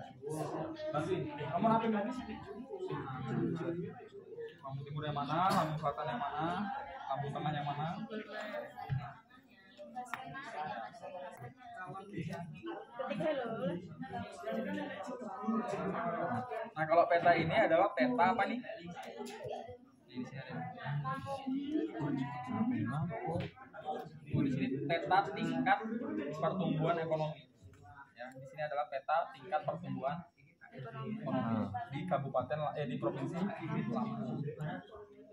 Basri, kamu napin lagi sih. Lampung Timur yang mana? Lampung Selatan yang mana? Lampung Tengah yang mana? Nah, kalau peta ini adalah peta apa nih? Di sini ada. Di sini peta tingkat pertumbuhan ekonomi. Ya, di sini adalah peta tingkat pertumbuhan ekonomi di kabupaten di provinsi Lampung.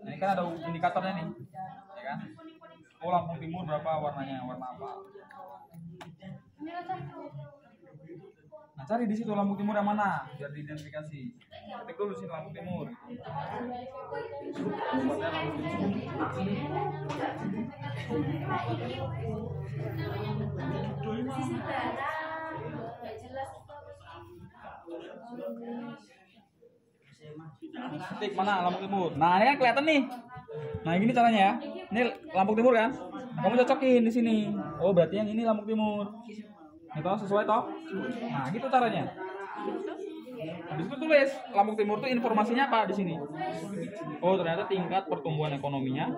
Nah, ini kan ada indikatornya nih, ya kan? Oh, Lampung Timur berapa warnanya? Warna apa? Nah, cari di situ Lampung Timur yang mana biar diidentifikasi. Ketik dulu sini Lampung Timur. Kabupaten Lampung Timur. Ketik mana Lampung Timur. Nah, ini kan kelihatan nih. Nah, gini caranya ya. Ini Lampung Timur kan? Kamu cocokin di sini. Oh, berarti yang ini Lampung Timur. Itu sesuai toh? Nah, gitu caranya. Habis itu tulis Lampung Timur itu informasinya apa di sini? Oh, ternyata tingkat pertumbuhan ekonominya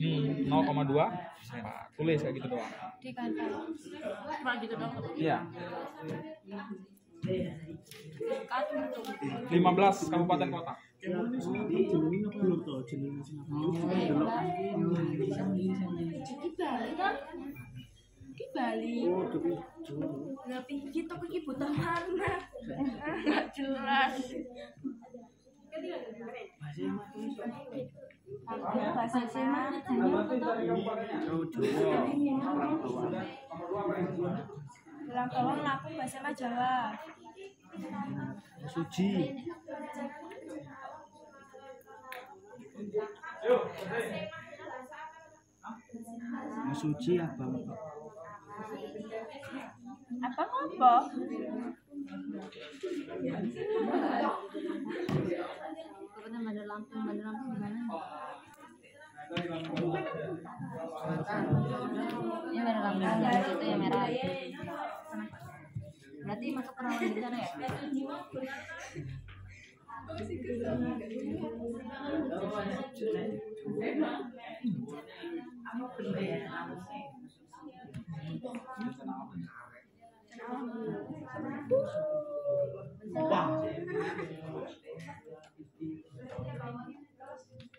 0,2. Nah, tulis kayak gitu doang. Di kantor. Cuma gitu dong. Iya. 15 kabupaten kota. Bali. Nah, pinggir tuh ke ibu mana? Enggak jelas. Bahasa Sema. Lampung Lampung bahasa Jawa. Suji. Suci apa? Apa ngopo? Kabupaten Bandar Lampung gimana? Ini Bandar Lampung dari situ yang merah. Berarti masuk ke rawan di sana ya?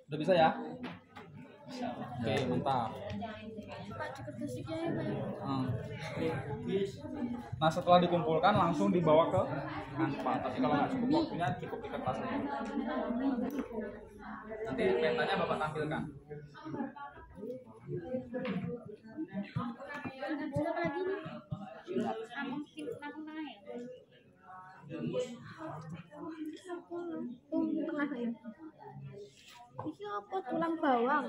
Udah bisa ya? Oke, mantap. Pak dikertasnya ya Pak. Nah, setelah dikumpulkan langsung dibawa ke kanva. Tapi kalau nggak cukup waktunya, cukup di kertas aja. Nanti petanya Bapak tampilkan. Ada lagi nih. Tengah ya. Ini apa tulang bawang?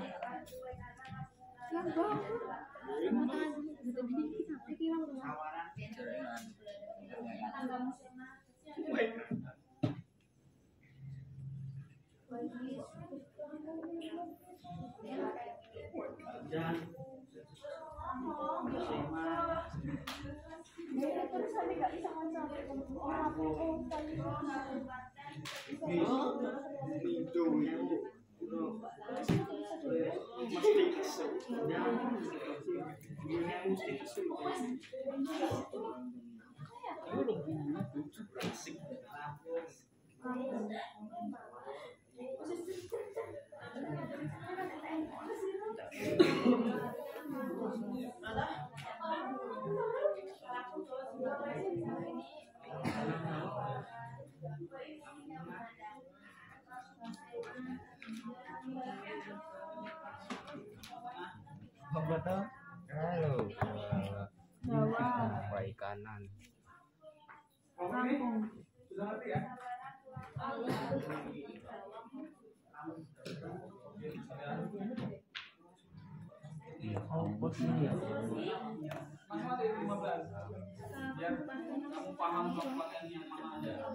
Tulang bawang. Halo. Baik kanan. Sudah ngerti ya? Masalah 15. Biar kamu paham kabupaten yang mana ada.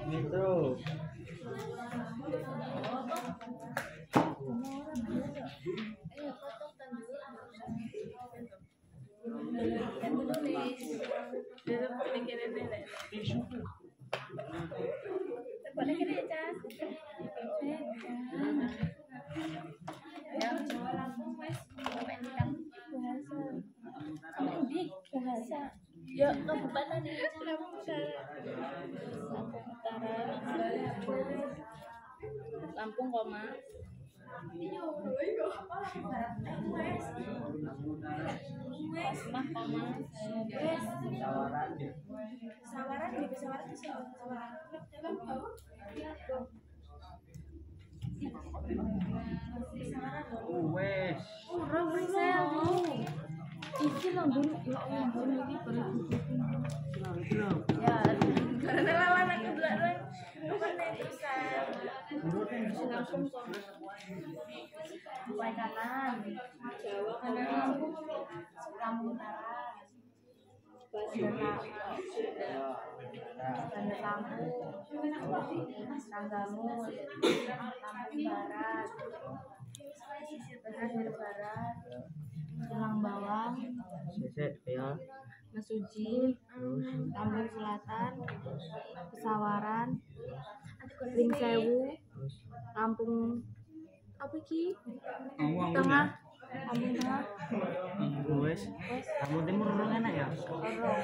Metro. Ya, kabupaten ini Lampung Utara, Lampung koma. Mah koma. Sawaran di Sawaran itu Sawaran. Wes. Kurang saya. Iki lo dulu, ya Allah, dulu ini ya, karena lawan aku belakang, bukan terusan. Langsung mulai kanan, Lampung Utara, Bandar Lampung, Tanggamu, Lampung Barat, Bandar Barat. Tulang bawang, Ya. Mesuji, Lampung Selatan, Pesawaran, Ring Sewu, Lampung apa iki? Tengah, Lampung Tengah, Wes. Kamu timur orang enak ya? Lorong.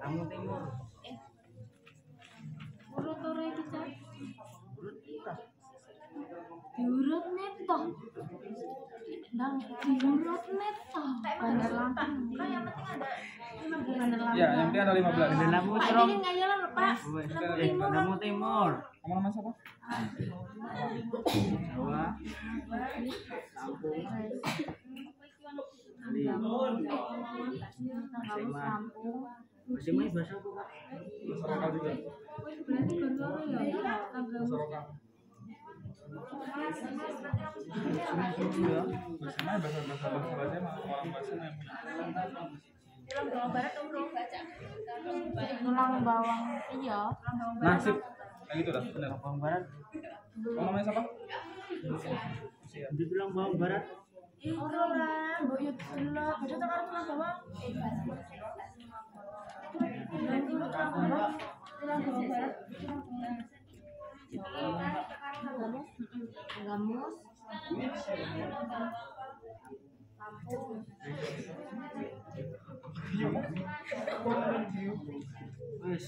Kamu timur. Urut ora iki, Cak? Diurut neto. Nang diurut neto. Bandar Lampung. Kan yang penting ada Bandar Lampung. Ya, yang penting ada 15. Bandar Lampung Pak, Serong. ini ngayalan, Pak. Wes. Lampung Timur. Kamu timur. Kamu namanya siapa? Jawa. Lampung. Lampung. Masih main bahasa apa, Pak? Bahasa lokal juga. Berarti baru ya. Bahasa lokal. Ya. Biasanya bahasa emang orang bahasa yang Tulang bawang barat umroh baca. Tulang bawang iya. nasib. Kayak gitu dah, bener. Bawang barat. Kamu namanya siapa? Dibilang bawang barat. Orang, mbok yo delok, beda karo tulang bawang. Tulang bawang barat. Gamus. Wis.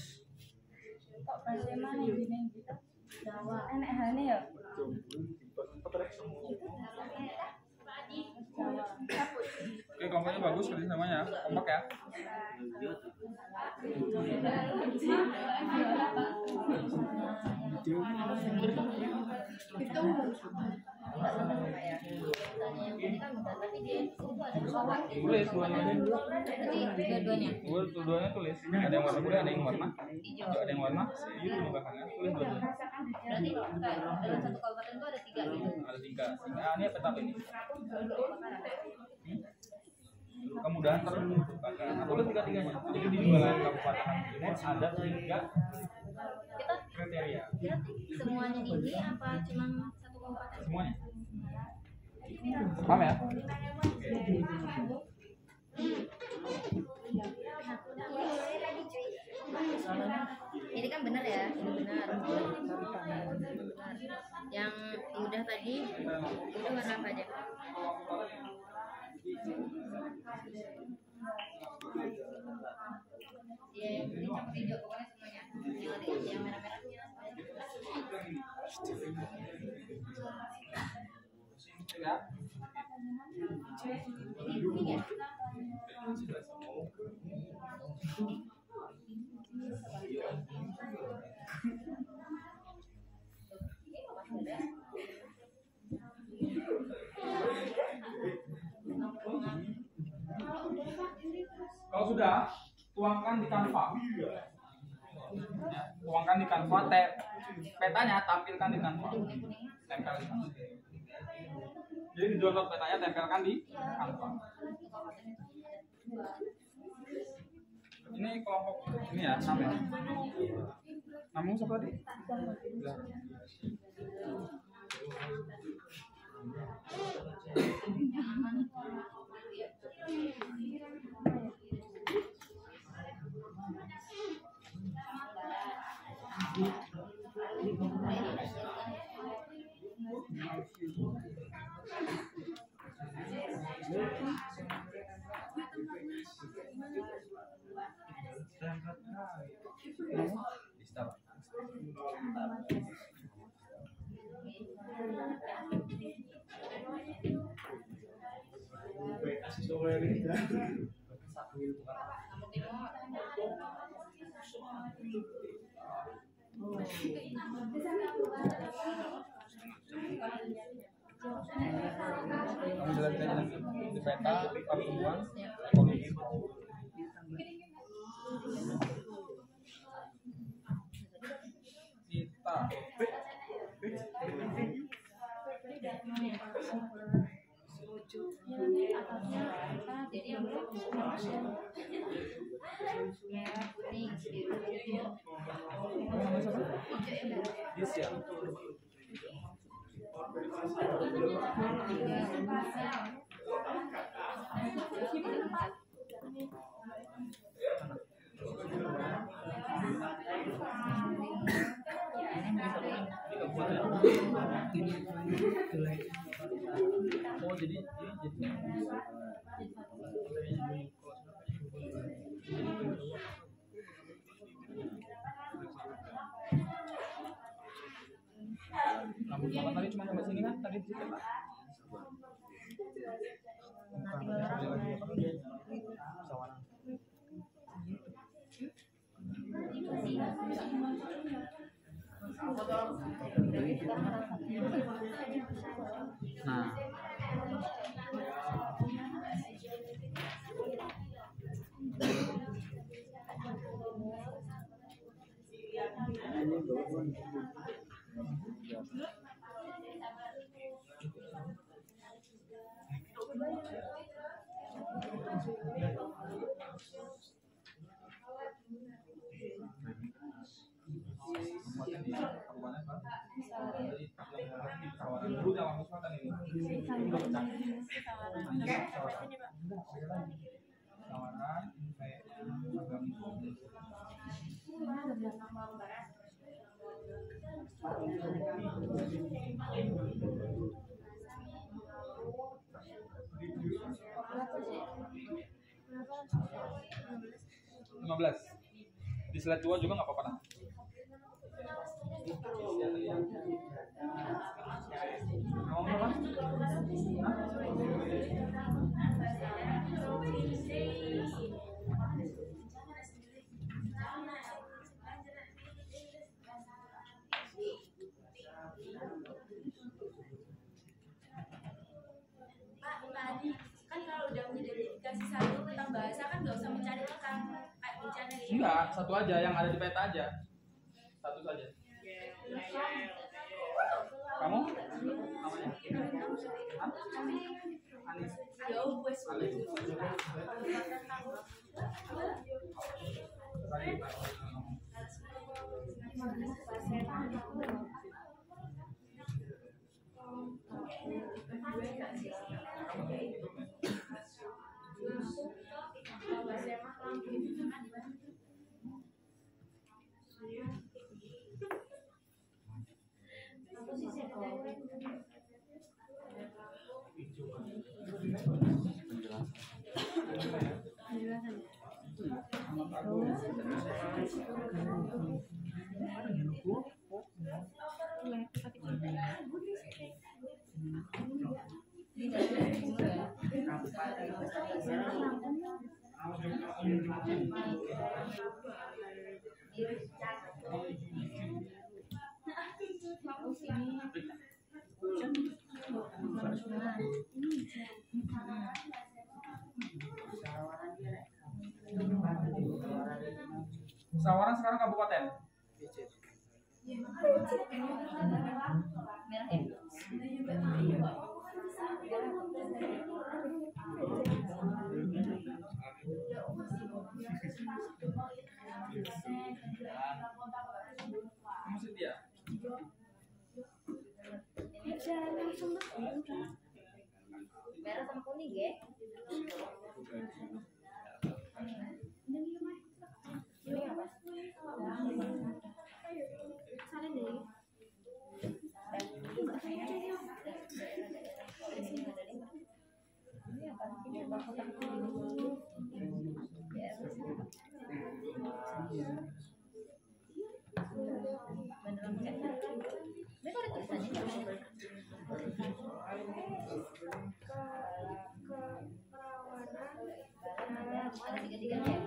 Kok bahasa mana ini gitu? Jawa. Enak hane ya? Oke, kelompoknya bagus kerja samanya, kompak ya. Tulis Dua-duanya. dua-duanya tulis. Ada yang warna kuning, ada yang warna hijau, ada yang warna biru di belakangnya. Tulis dua-duanya. Berarti dalam satu kabupaten itu ada 3 gitu. Ada 3. Nah, ini peta ini. Kemudahan terbuka. Nah, tulis 3-3-nya. Jadi di wilayah Kabupaten Timur ada 3 Kita kriteria. semuanya ini apa cuma satu kabupaten? Semuanya. Paham ya? Ini kan benar ya, ini benar. Yang udah tadi itu warna apa aja? Iya, yang kuning campur hijau pokoknya semuanya. Yang ada yang merah-merahnya. Ya. Ini kuning ya? Kalau sudah, tuangkan di Canva. Ya, tuangkan di Canva, petanya tampilkan di Canva. Tempel di Canva. Jadi di download petanya, tempelkan di Canva. Ini kelompok ini ya, sama ya. Namun siapa tadi? Di peta pertumbuhan ekonomi. Kita Jadi yang merah kuning biru hijau. yes ya. Oh jadi Rambut bapak tadi cuma sampai sini kan? Tadi di situ Pak. Nah, Di slide 2 juga nggak apa-apa nah. Mau apa? Tadi kan kalau udah mengidentifikasi satu tentang bahasa kan nggak usah mencari tentang kayak bencana gitu. Enggak, satu aja yang ada di peta aja. Satu saja. Kamu? Namanya? Hah? Anis. Anis. Sawaran sekarang kabupaten. Merah ya? Kamu Setia. Merah sama kuning ya? Ada tiga-tiganya ya?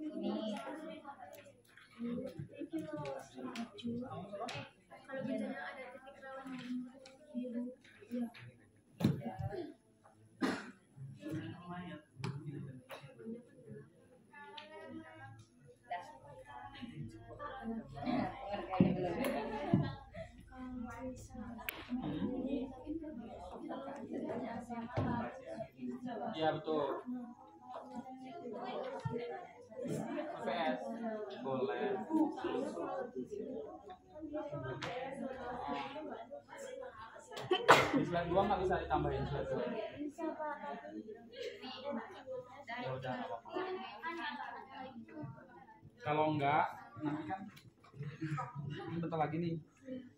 Ini Kalau bencana ada titik rawan biru. Iya betul. PS boleh. Di slide 2 nggak bisa ditambahin slide 2. Ya udah nggak apa-apa. Kalau enggak nanti kan ini bentar lagi nih.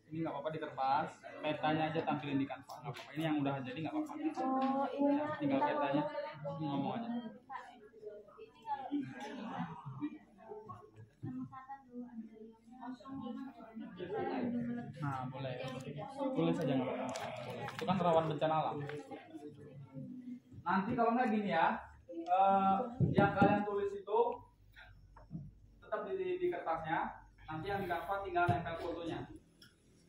Ini nggak apa-apa di kertas, petanya aja tampilin di kanvas nggak apa-apa. Ini yang udah jadi nggak apa-apa. Ya, tinggal petanya ngomong aja. Nah boleh, tulis aja nggak apa-apa. Boleh. Itu kan rawan bencana alam. Nanti kalau nggak gini ya, yang kalian tulis itu tetap di kertasnya. Nanti yang di kanvas tinggal nempel fotonya.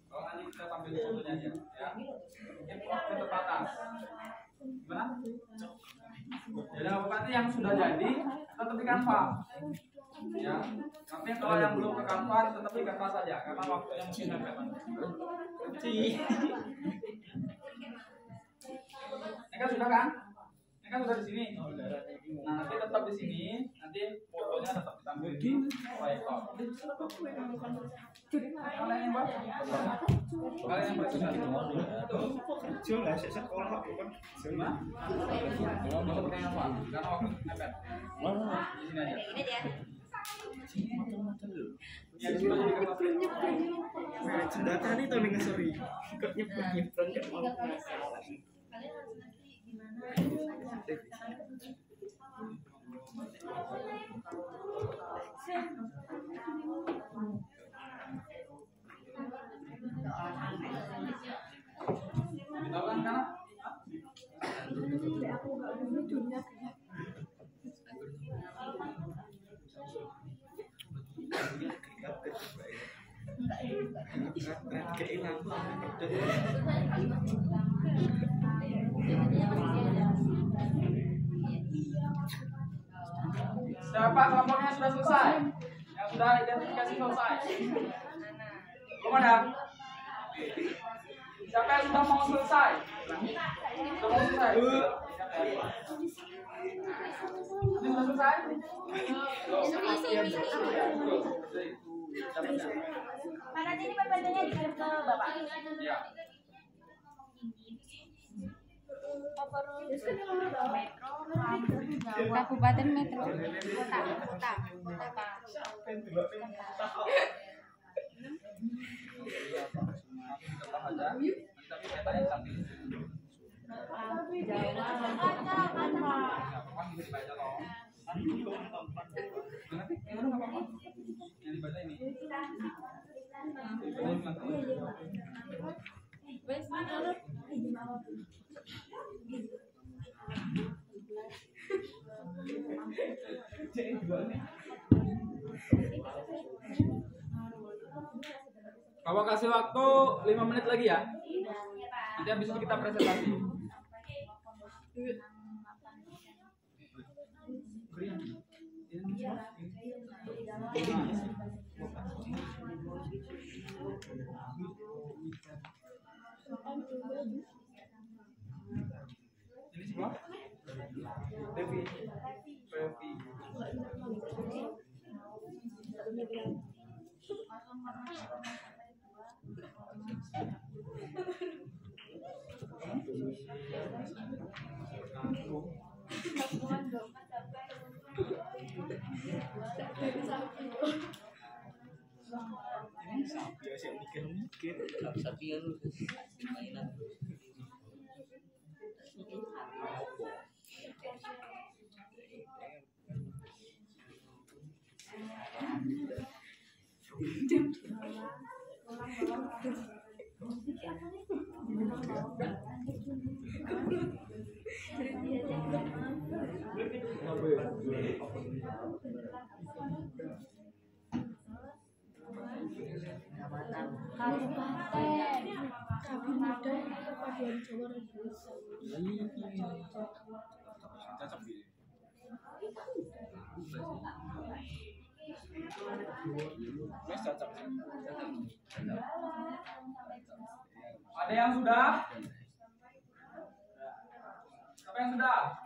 Kalau nanti kita tampilin fotonya aja, ya. Mungkin waktu terbatas. Gimana? Jadi nanti yang sudah jadi tetap di kanvas. Ya. Tapi kalau yang belum ke kanvas tetap di kanvas saja karena waktunya mungkin agak panjang. Ini kan sudah kan? Ini kan udah di sini. Nah, nanti tetap di sini, nanti fotonya tetap ditampil di proyektor. Kalian yang buat? Kalian yang bersih gitu. Kecil lah, saya sekolah bukan. Gimana? Mau pakai apa? Karena waktu mepet. Di sini aja. Ini dia. Ya, di sini jadi kertas. Nah, jembatan itu nih ngesori. Kok nyepet kayak mau. Kalian harus nanti gimana? Tahu kan karena siapa kelompoknya sudah selesai? Yang sudah identifikasi selesai? Belum ada? Siapa yang sudah mau selesai? Sudah mau selesai? Ini sudah selesai? Pak, nanti ini PPT-nya dikirim ke Bapak. Ya. Kabupaten Metro. Kota. Bapak kasih waktu 5 menit lagi ya. Nanti habis itu kita presentasi. Ini siapa? Devi. Biasa mikir-mikir. Sapi yang mainan. Ada yang sudah? Siapa yang sudah?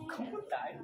Kamu tahu.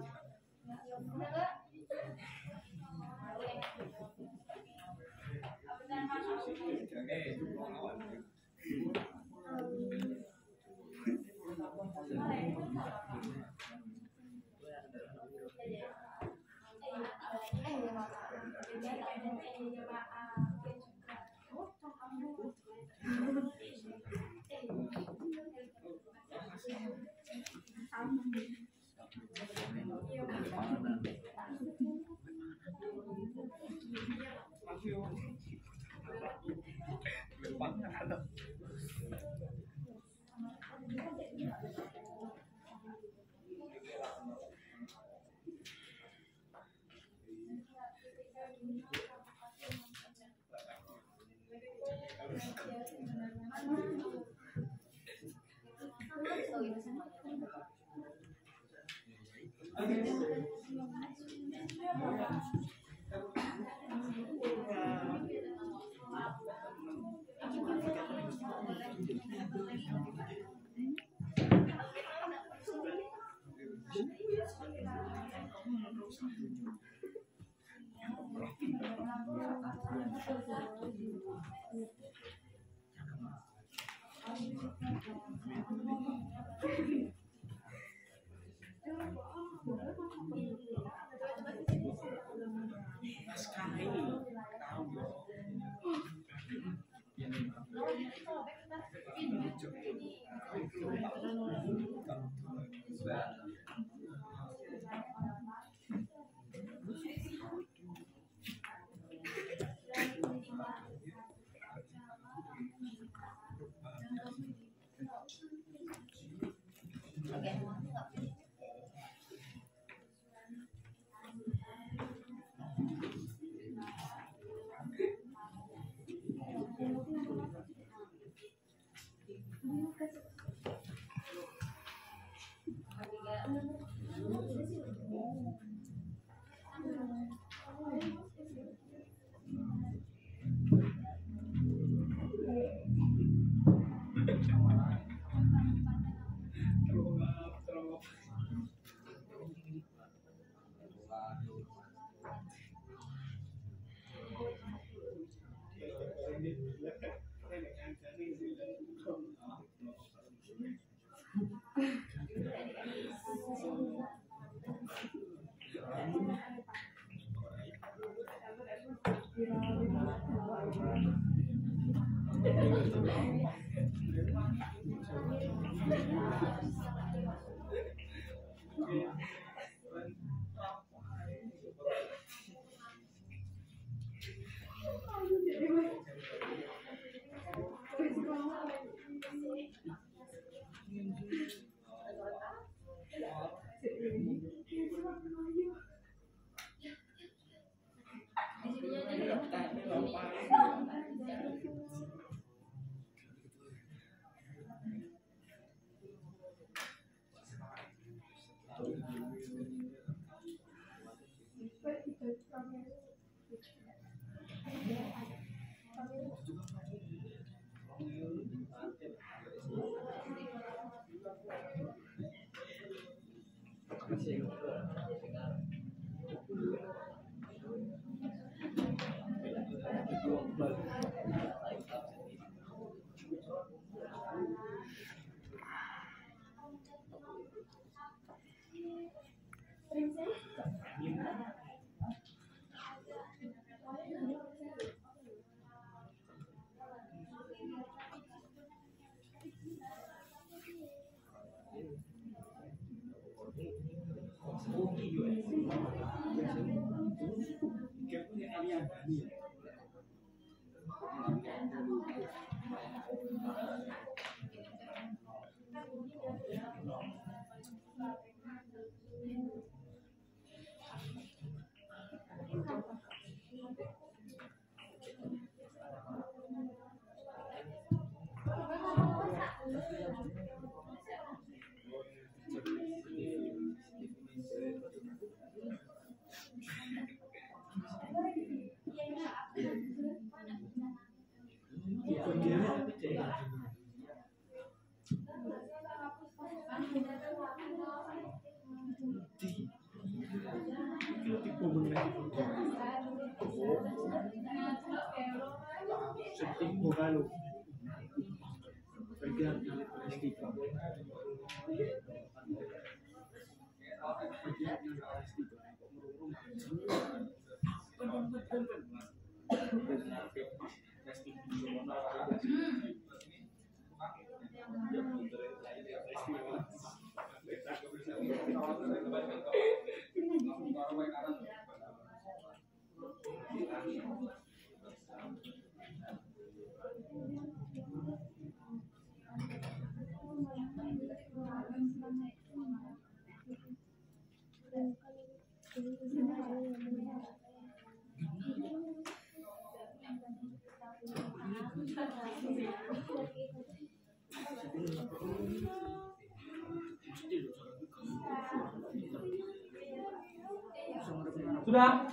Sudah?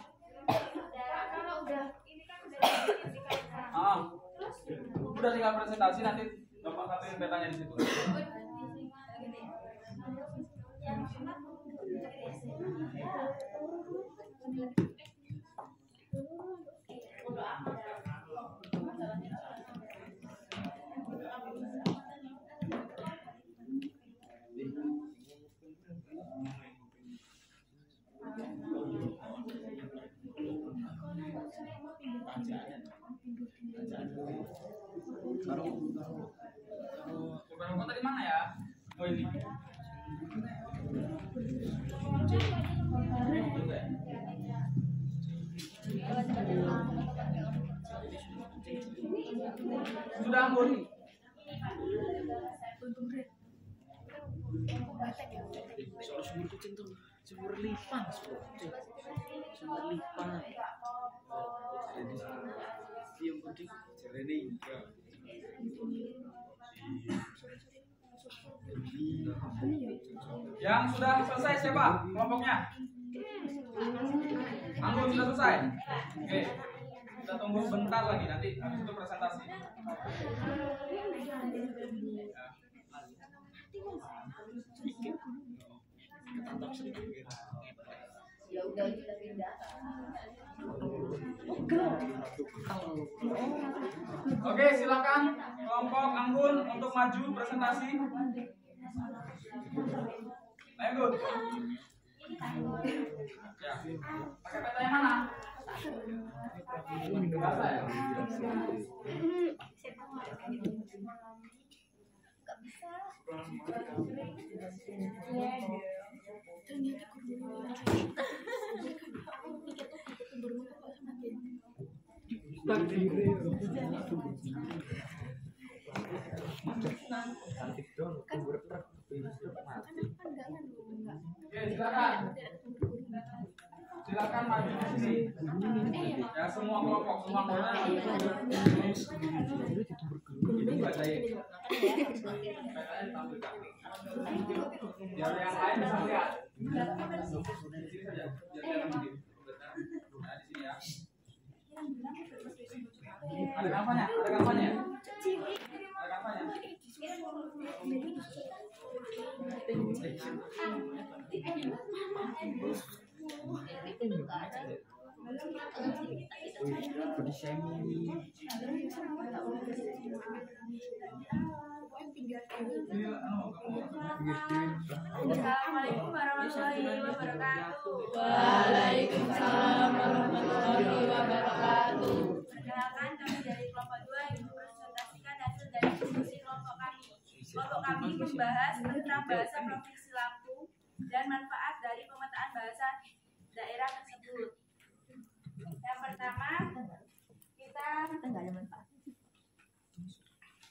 Udah tinggal presentasi, nanti Bapak kalian petanya di situ. ini. Sudah Anggun? Soal sumur kucing tuh sumur lipan, sumur lipan. Yang penting jernih. Yang sudah selesai siapa kelompoknya? Anggun sudah selesai? Oke. Kita tunggu sebentar lagi, nanti habis itu presentasi. Ya udah kita pindah. Oke, silakan kelompok Anggun untuk maju presentasi. Anggun. Ya. Pakai peta yang mana? Bahasa ya? Oke, silakan. Silakan maju di sini. Ya, semua kelompok, semua anggota. Itu bacain. Petanya ditampilkan. Biar yang lain bisa lihat. Di sini saja. Biar kelihatan sendiri. Nah, di sini ya. Ada kampanye? Ada kampanye? Ada kampanye? Assalamualaikum warahmatullahi wabarakatuh. Waalaikumsalam warahmatullahi wabarakatuh. Perkenalkan, kami dari kelompok 2 yang mempresentasikan hasil dari diskusi kelompok kami. Kelompok kami membahas tentang bahasa Provinsi Lampung dan manfaat dari pemetaan bahasa daerah tersebut. Yang pertama, kita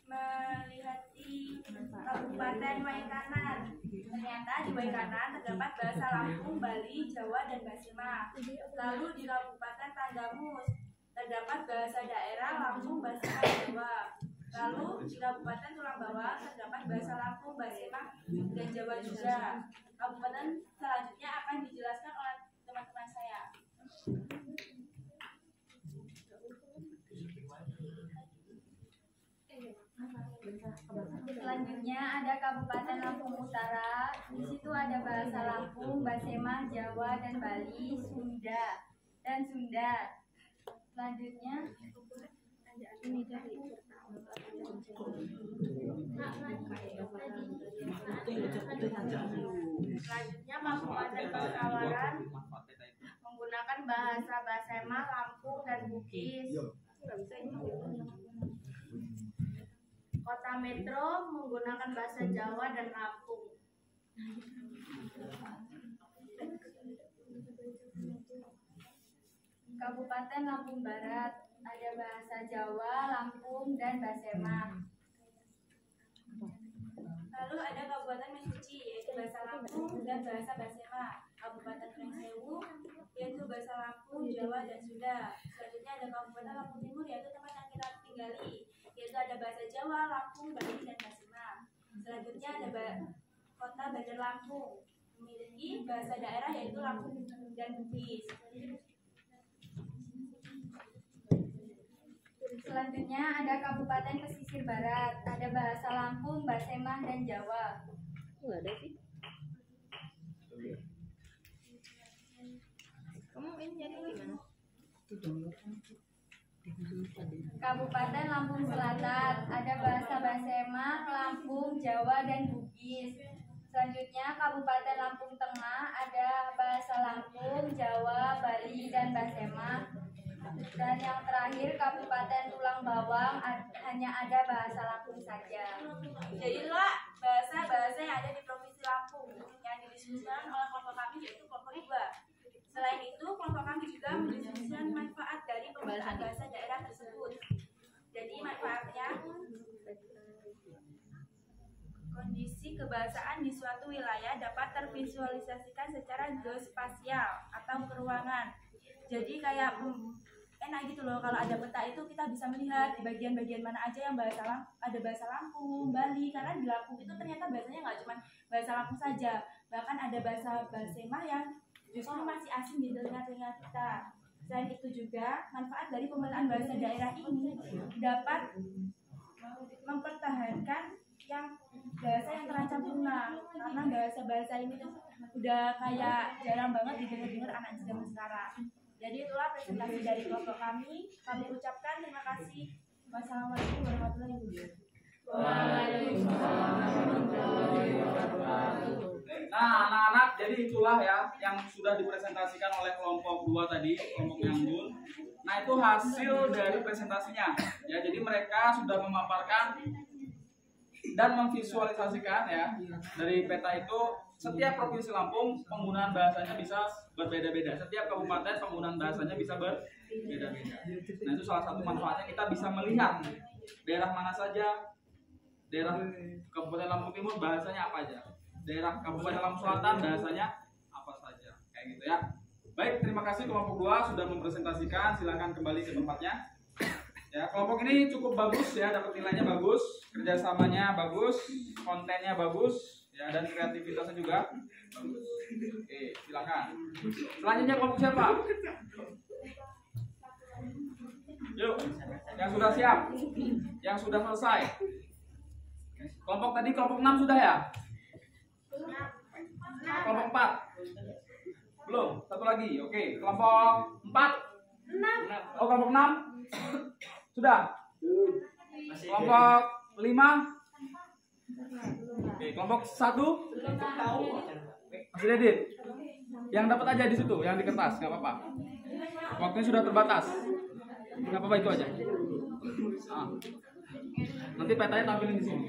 melihat di Kabupaten Waikanan. Ternyata di Waikanan terdapat bahasa Lampung, Bali, Jawa, dan Basema. Lalu di Kabupaten Tanggamus terdapat bahasa daerah Lampung, Basema, Jawa. Lalu di Kabupaten Tulang Bawang terdapat bahasa Lampung, Basema, dan Jawa juga. Kabupaten selanjutnya akan dijelaskan oleh teman-teman saya. Selanjutnya ada Kabupaten Lampung Utara. Di situ ada bahasa Lampung, Basema, Jawa, dan Bali, Sunda. Selanjutnya ini dari selanjutnya Kabupaten Pasawaran menggunakan bahasa Basema, Lampung, dan Bugis. Kota Metro menggunakan bahasa Jawa dan Lampung. Kabupaten Lampung Barat ada bahasa Jawa, Lampung, dan Basema. Lalu ada Kabupaten Mesuci yaitu bahasa Lampung dan bahasa Basema. Kabupaten Pringsewu yaitu bahasa Lampung, Jawa, dan Sunda. Selanjutnya ada Kabupaten Lampung Timur yaitu tempat yang kita tinggali, yaitu ada bahasa Jawa, Lampung, Bali, dan Basema. Selanjutnya ada Kota Bandar Lampung memiliki bahasa daerah yaitu Lampung dan Bugis. Selanjutnya ada Kabupaten Pesisir Barat, ada bahasa Lampung, Basema, dan Jawa. Enggak ada sih. Kamu ini jadi gimana? Kabupaten Lampung Selatan, ada bahasa Basema, Lampung, Jawa, dan Bugis. Selanjutnya Kabupaten Lampung Tengah, ada bahasa Lampung, Jawa, Bali, dan Basema. Dan yang terakhir Kabupaten Tulang Bawang hanya ada bahasa Lampung saja. Jadi itulah bahasa-bahasa yang ada kondisi kebahasaan di suatu wilayah dapat tervisualisasikan secara geospasial atau peruangan. Jadi kayak enak gitu loh, kalau ada peta itu kita bisa melihat di bagian-bagian mana aja yang ada bahasa Lampung, Bali, karena di Lampung itu ternyata bahasanya nggak cuma bahasa Lampung saja, bahkan ada bahasa Balsema yang justru masih asing di telinga-telinga kita. Selain itu juga manfaat dari pemetaan bahasa daerah ini dapat mempertahankan yang bahasa yang terancam punah, karena bahasa ini tuh udah kayak jarang banget didengar anak zaman sekarang. Jadi itulah presentasi dari kelompok kami. Kami ucapkan terima kasih. Wassalamualaikum warahmatullahi wabarakatuh. Nah, anak-anak, jadi itulah ya yang sudah dipresentasikan oleh kelompok 2 tadi, kelompok Nyanggun. Nah, itu hasil dari presentasinya. Ya, jadi mereka sudah memaparkan dan memvisualisasikan ya dari peta itu. Setiap provinsi Lampung penggunaan bahasanya bisa berbeda-beda. Setiap kabupaten penggunaan bahasanya bisa berbeda-beda. Nah, itu salah satu manfaatnya, kita bisa melihat daerah mana saja. Daerah Kabupaten Lampung Timur bahasanya apa aja. Daerah Kabupaten Lampung Selatan bahasanya apa saja. Kayak gitu ya. Baik, terima kasih kelompok 2 sudah mempresentasikan. Silakan kembali ke tempatnya. Ya, kelompok ini cukup bagus ya, dapat nilainya bagus, kerjasamanya bagus, kontennya bagus. Ya, dan kreativitasnya juga bagus. Oke, silakan. Selanjutnya kelompok siapa? Yuk, yang sudah siap, yang sudah selesai. Kelompok tadi kelompok 6 sudah ya? Kelompok 4 belum? Satu lagi. Oke, kelompok 4. Oh, kelompok 6 sudah. Kelompok 5. Oke, kelompok 1 masih edit. Yang dapat aja di situ, yang di kertas, nggak apa-apa. Waktunya sudah terbatas, nggak apa-apa, itu aja. Nah, nanti petanya tampilin di sini.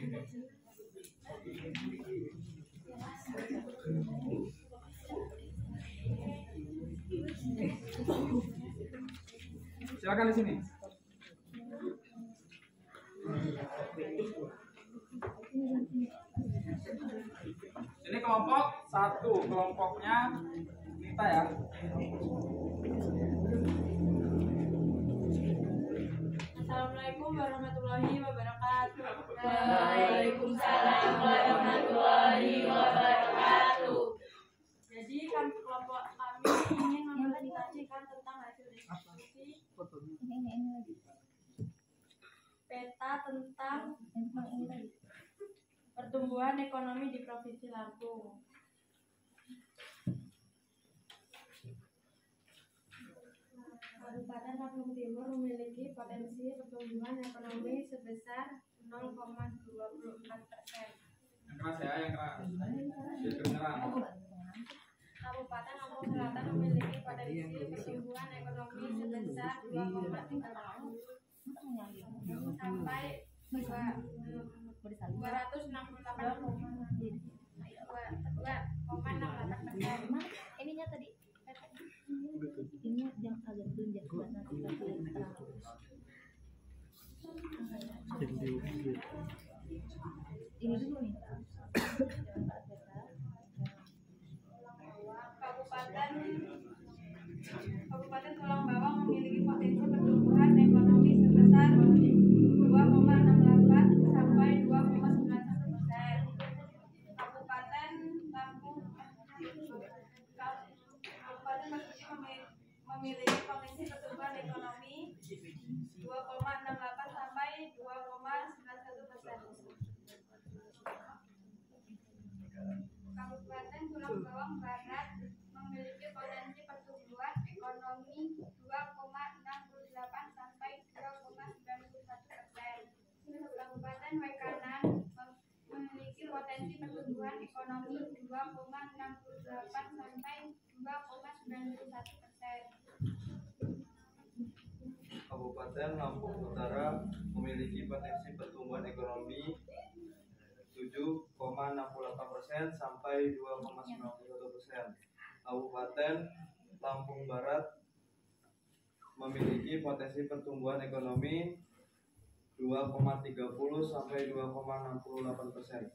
Silakan di sini. Ini kelompok 1, kelompoknya Nita ya. Assalamualaikum warahmatullahi wabarakatuh. Waalaikumsalam warahmatullahi wabarakatuh. Jadi kelompok kami ingin mempresentasikan tentang hasil diskusi peta tentang pertumbuhan ekonomi di Provinsi Lampung. Kabupaten Lampung Timur memiliki potensi pertumbuhan ekonomi sebesar 0,24%. Yang keras ya, yang keras. Biar kedengeran. Kabupaten Lampung Selatan memiliki potensi pertumbuhan ekonomi sebesar 2,38 sampai 268,68%. Ininya tadi ini yang agak tunjuk nanti ini dulu nih. Kabupaten Tulang Bawang memiliki potensi pertumbuhan ekonomi sebesar 2,68 sampai 2,91%. Kabupaten Basuki memiliki potensi pertumbuhan ekonomi 2,68 sampai 2,91%. Kabupaten Tulang Bawang Barat memiliki potensi pertumbuhan ekonomi 2,68 sampai 2,91%. Kabupaten Waikanan memiliki potensi pertumbuhan ekonomi 2,68 sampai 2,91%. Kabupaten Lampung Utara memiliki potensi pertumbuhan ekonomi 7,68% sampai 2,91%. Kabupaten Lampung Barat memiliki potensi pertumbuhan ekonomi 2,30 sampai 2,68%.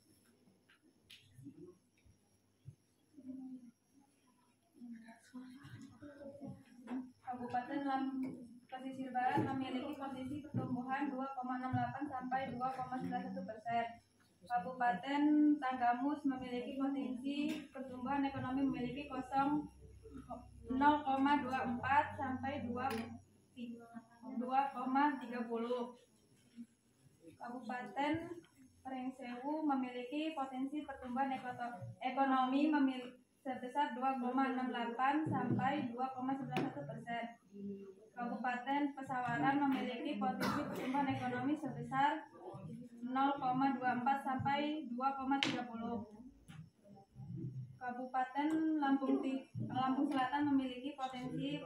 Kabupaten Pesisir Barat memiliki posisi pertumbuhan 2,68 sampai 2,91%. Kabupaten Tanggamus memiliki potensi pertumbuhan ekonomi memiliki 0,24 sampai 2,30. Kabupaten Pringsewu memiliki potensi pertumbuhan ekonomi sebesar 2,68 sampai 2,91%. Kabupaten Pesawaran memiliki potensi pertumbuhan ekonomi sebesar 0,24 sampai 2,30. Kabupaten Lampung Selatan memiliki potensi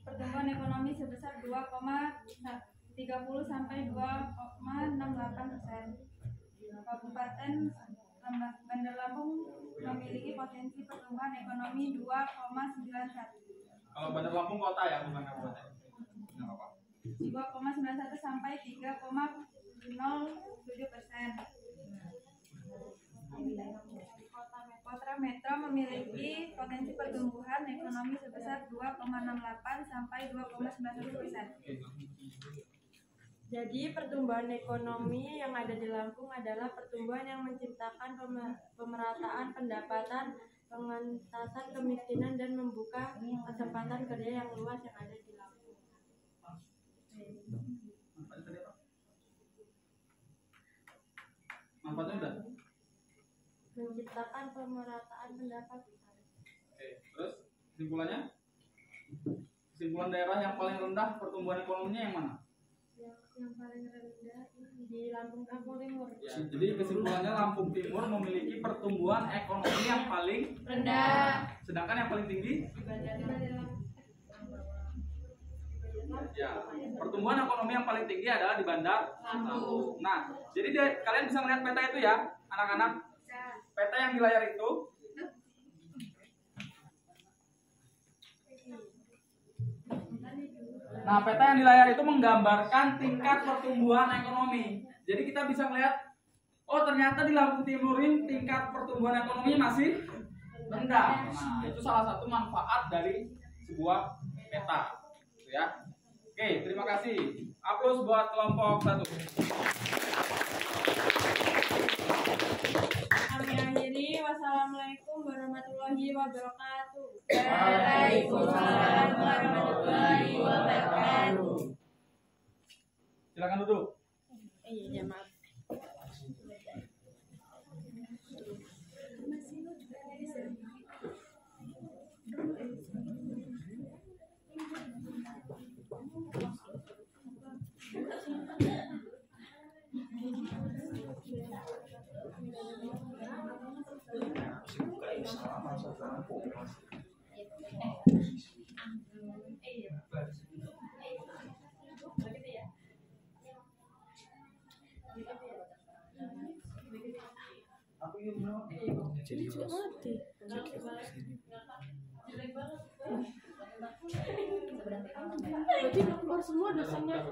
pertumbuhan ekonomi sebesar 2,30 sampai 2,68%. Kabupaten Bandar Lampung memiliki potensi pertumbuhan ekonomi 2,91. Kalau Bandar Lampung kota ya, bukan kabupaten. 2,91 sampai 3,07%. Kota Metro memiliki potensi pertumbuhan ekonomi sebesar 2,68 sampai 2,91%. Jadi pertumbuhan ekonomi yang ada di Lampung adalah pertumbuhan yang menciptakan pemerataan pendapatan, pengentasan kemiskinan, dan membuka kesempatan kerja yang luas yang ada di Lampung. Manfaatnya udah? Menciptakan pemerataan pendapatan. Oke, terus kesimpulannya? Kesimpulan daerah yang paling rendah pertumbuhan ekonominya yang mana? Yang paling rendah di Lampung Timur. Ya, jadi kesimpulannya Lampung Timur memiliki pertumbuhan ekonomi yang paling rendah. Sedangkan yang paling tinggi? Ya, pertumbuhan ekonomi yang paling tinggi adalah di Bandar Lampung. Nah, jadi kalian bisa melihat peta itu ya, anak-anak. Peta yang di layar itu. Nah, peta yang di layar itu menggambarkan tingkat pertumbuhan ekonomi. Jadi kita bisa melihat, oh ternyata di Lampung Timur ini tingkat pertumbuhan ekonomi masih rendah. Nah, itu salah satu manfaat dari sebuah peta. Gitu ya. Oke, terima kasih. Aplaus buat kelompok 1. Kami akhiri. Wassalamualaikum warahmatullahi wabarakatuh. Waalaikumsalam warahmatullahi wabarakatuh. Silakan duduk. Iya, maaf. Jadi tidak mati. Berarti udah keluar semua dosennya.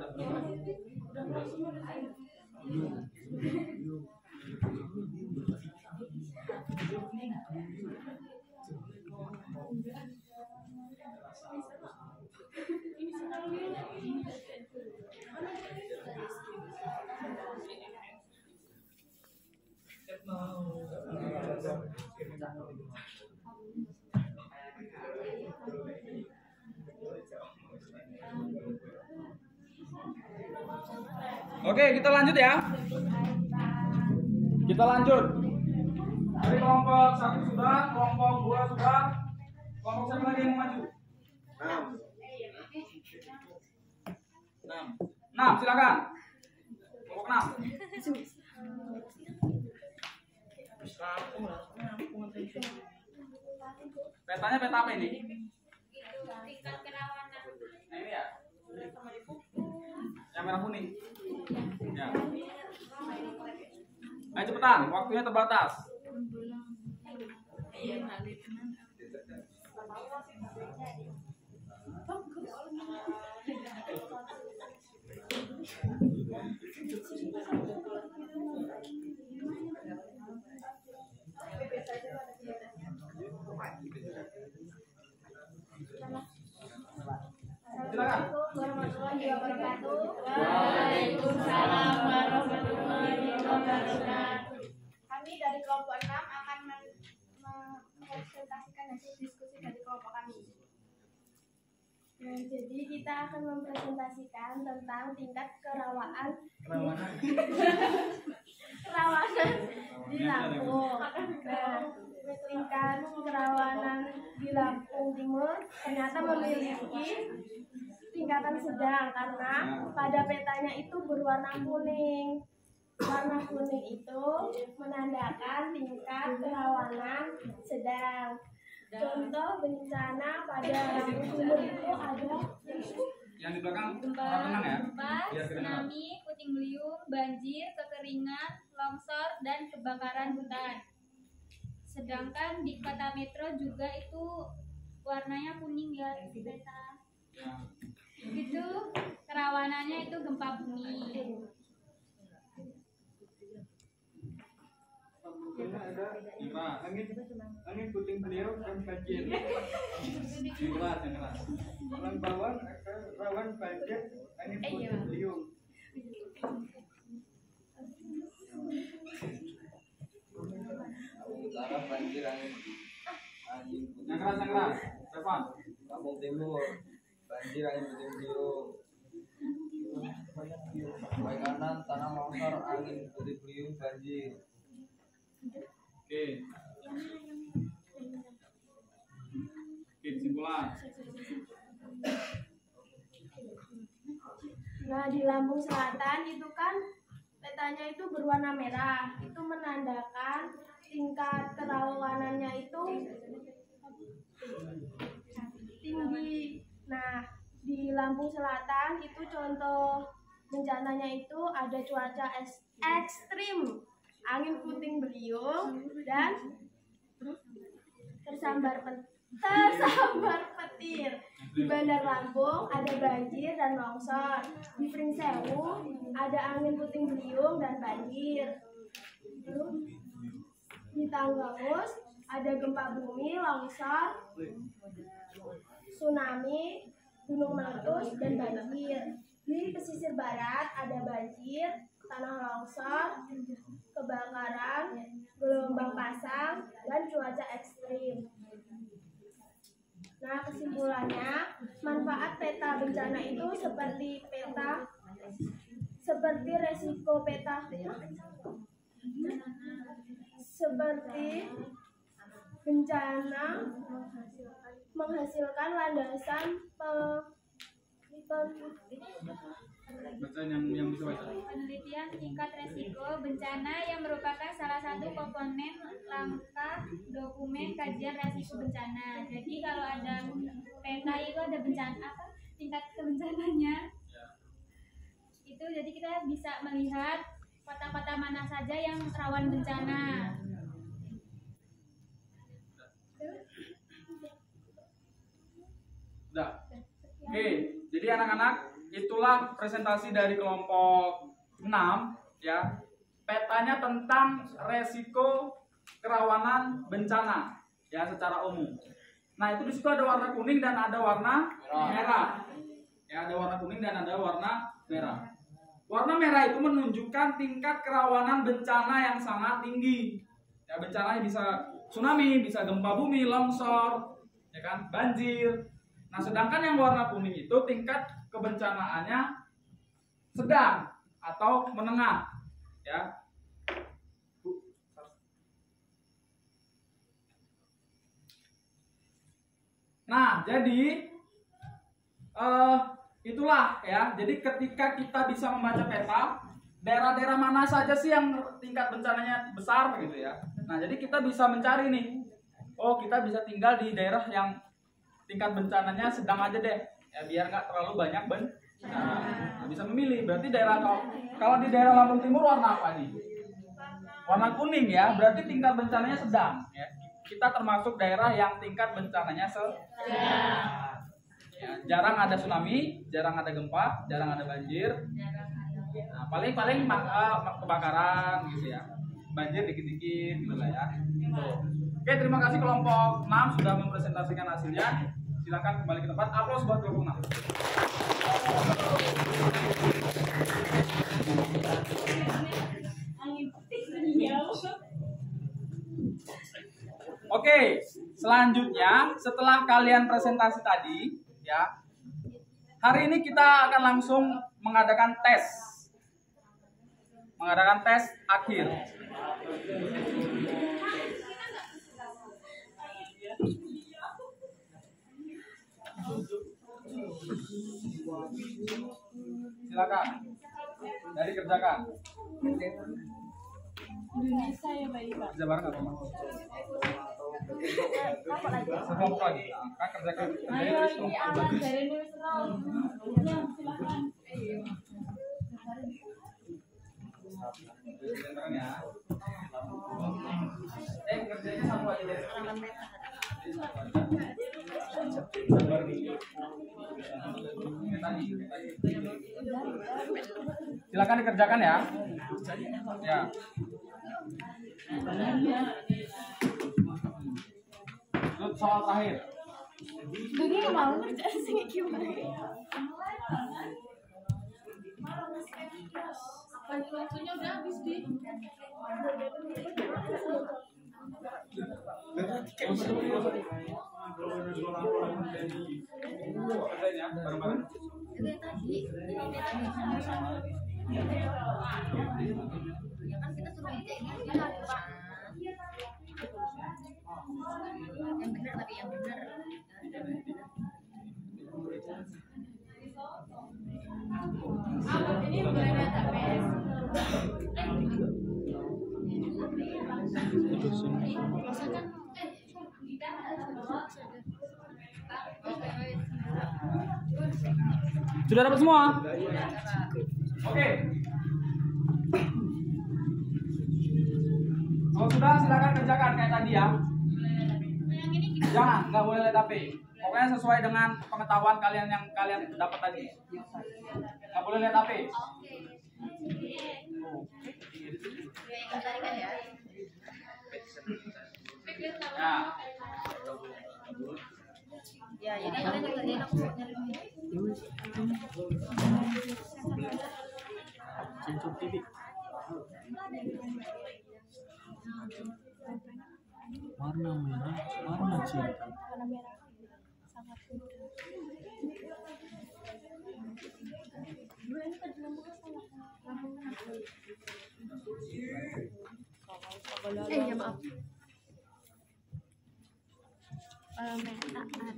Oke, kita lanjut ya. Kita lanjut. Dari kelompok 1 sudah, kelompok 2 sudah. Kelompok siapa lagi yang mau maju? 6, silakan. Kelompok 6. Petanya peta apa ini? Tingkat kerawanan. Nah, ini ya. Yang merah kuning. Ya. Ayo cepetan, waktunya terbatas. warahmatullahi wabarakatuh. Waalaikumsalam warahmatullahi wabarakatuh. Kami dari kelompok 6 akan mempresentasikan hasil diskusi dari kelompok kami. Nah, jadi kita akan mempresentasikan tentang tingkat kerawanan di Lampung. Nah, tingkat kerawanan di Lampung Timur ternyata memiliki tingkatan sedang karena pada petanya itu berwarna kuning. Warna kuning itu menandakan tingkat kerawanan sedang. Contoh bencana pada Lampung Timur itu ada yang di belakang Gempa, tenang ya. Biar kedengaran. tsunami, puting beliung, banjir, kekeringan, longsor, dan kebakaran hutan. Sedangkan di kota metro juga itu warnanya kuning ya, peta. Ya. Itu kerawanannya itu gempa bumi. Keras. Angin puting beliung dan banjir. Keras, yang keras. Orang bawang rawan banjir, angin puting beliung. Utara banjir angin Yang keras. Stefan. Lampung Timur banjir angin puting beliung. Baik kanan tanah longsor angin puting beliung banjir. Oke. Kesimpulan. Nah, di Lampung Selatan itu kan petanya itu berwarna merah. Itu menandakan tingkat kerawanannya itu tinggi. Nah, di Lampung Selatan itu contoh bencananya itu ada cuaca ekstrim, angin puting beliung, dan tersambar petir. Di Bandar Lampung ada banjir dan longsor. Di Pringsewu ada angin puting beliung dan banjir. Di Tanggamus ada gempa bumi, longsor, tsunami, gunung meletus, dan banjir. Di pesisir barat ada banjir, tanah longsor, kebakaran, gelombang pasang, dan cuaca ekstrim. Nah, kesimpulannya, manfaat peta bencana itu seperti resiko peta, seperti bencana menghasilkan landasan Bacaan yang bisa baca. Penelitian tingkat resiko bencana yang merupakan salah satu komponen langkah dokumen kajian resiko bencana. Jadi kalau ada peta itu ada bencana apa tingkat kebencananya. Itu jadi kita bisa melihat kota-kota mana saja yang rawan bencana. Udah. Oke, jadi anak-anak itulah presentasi dari kelompok 6 ya. Petanya tentang resiko kerawanan bencana ya secara umum. Nah, itu di situ ada warna kuning dan ada warna merah. Ya, ada warna kuning dan ada warna merah. Warna merah itu menunjukkan tingkat kerawanan bencana yang sangat tinggi. Ya, bencananya bisa tsunami, bisa gempa bumi, longsor, ya kan, banjir. Nah, sedangkan yang warna kuning itu tingkat kebencanaannya sedang atau menengah, ya. Nah, jadi itulah ya. Jadi ketika kita bisa membaca peta, daerah-daerah mana saja sih yang tingkat bencananya besar gitu ya. Nah, jadi kita bisa mencari nih. Oh, kita bisa tinggal di daerah yang tingkat bencananya sedang aja deh. Ya, biar nggak terlalu banyak bencana. Nah, bisa memilih. Berarti daerah kalau di daerah Lampung Timur warna apa nih? Warna kuning ya. Berarti tingkat bencananya sedang ya. Kita termasuk daerah yang tingkat bencananya sedang. Ya, jarang ada tsunami, jarang ada gempa, jarang ada banjir. Nah, paling kebakaran gitu ya. Banjir dikit-dikit gitu lah ya. Oke, terima kasih kelompok 6 sudah mempresentasikan hasilnya. Silakan kembali ke tempat. Aplaus buat kelompok 6. Oke, selanjutnya setelah kalian presentasi tadi, ya, hari ini kita akan langsung mengadakan tes akhir. Silakan, dari kerjakan. Indonesia ya Mbak Iba. Kerja bareng apa? Sekelompok lagi. Kan kerjakan. Ayo ini aman dari nulis roll. Ya, silakan. Kerjanya satu aja deh. Silakan dikerjakan ya. Ya. Terus soal terakhir. Jadi mau ngerjain sih gimana? Waktunya udah habis di. Yang benar tapi yang benar. Ini boleh database. Sudah dapat semua? Oke. Kalau sudah, silakan kerjakan kayak tadi ya. Jangan, nggak boleh lihat HP. Pokoknya sesuai dengan pengetahuan kalian yang kalian dapat tadi. Nggak boleh lihat HP. Ya, jadi kalian kerjain aku nyari ini. Cincin TV. Warna merah, warna cinta. Warna merah sangat mudah. Ya maaf. Pemetaan.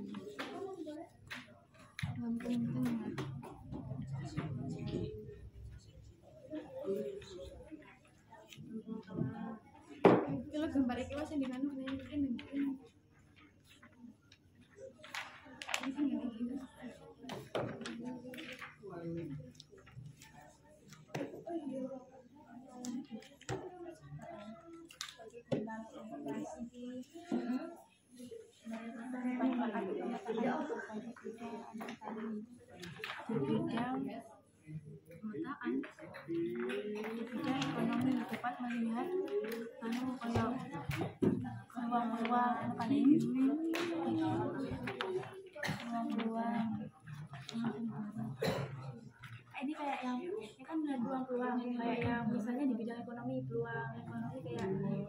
Kalau gambar iki wis ndikanu ini. Bidang pemetaan, bidang ekonomi dapat melihat kayak peluang-peluang peluang-peluang ini kayak yang ini kan melihat peluang kayak yang misalnya di bidang ekonomi peluang ekonomi kayak melihat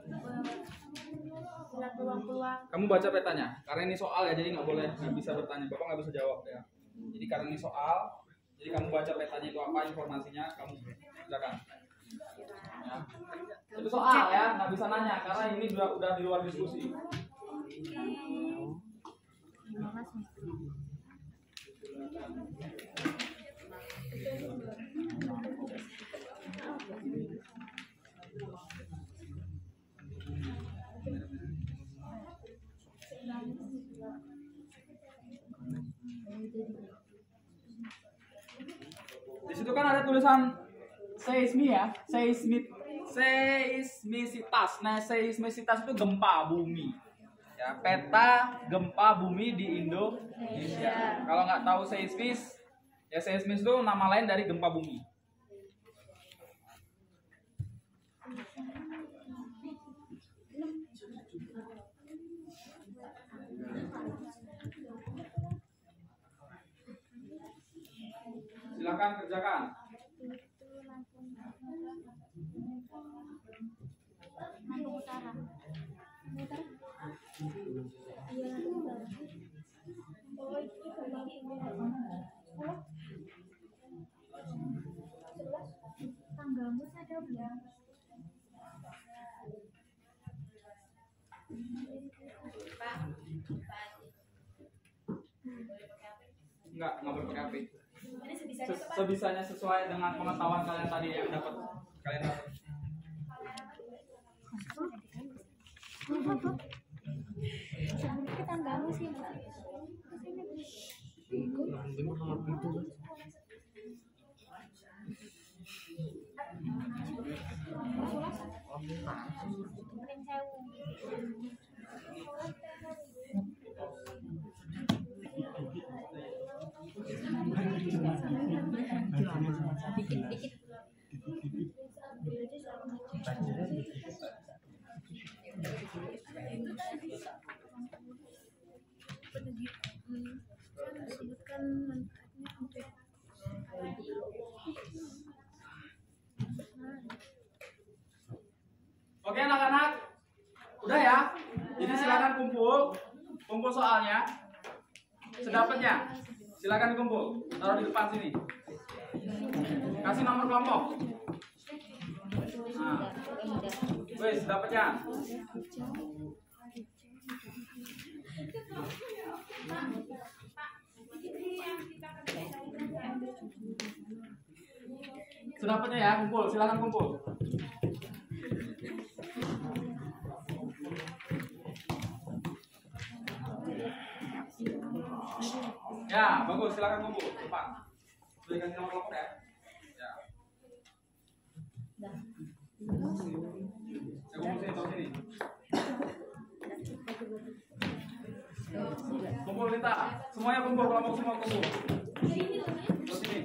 peluang-peluang. Kamu baca petanya, karena ini soal ya, jadi nggak bisa bertanya, bapak nggak bisa jawab ya. Jadi karena ini soal, jadi kamu baca petanya itu apa informasinya, kamu silakan. Ya. Itu soal ya, nggak bisa nanya karena ini udah di luar diskusi. Di situ kan ada tulisan seismi ya, seismisitas. Nah, seismisitas itu gempa bumi. Ya, peta gempa bumi di Indonesia. Kalau nggak tahu seismis, ya seismis itu nama lain dari gempa bumi. silakan kerjakan. Tanggamu sadar belum? Enggak berpakai HP. Sebisanya sesuai dengan pengetahuan kalian tadi yang dapat kalian dapat. Tanggamu sih. Oke anak-anak, udah ya. Jadi silakan kumpul soalnya, sedapatnya. Silakan kumpul, taruh di depan sini. Kasih nomor kelompok. Nah, wes sedapatnya. Sedapatnya ya, kumpul. Silakan kumpul. Ya, bagus. Silakan kumpul depan. Sudah dikasih nomor kelompok ya. Ya. Kumpul sini. Kumpul Lita. Semuanya kumpul, kelompok semua kumpul. Terus sini.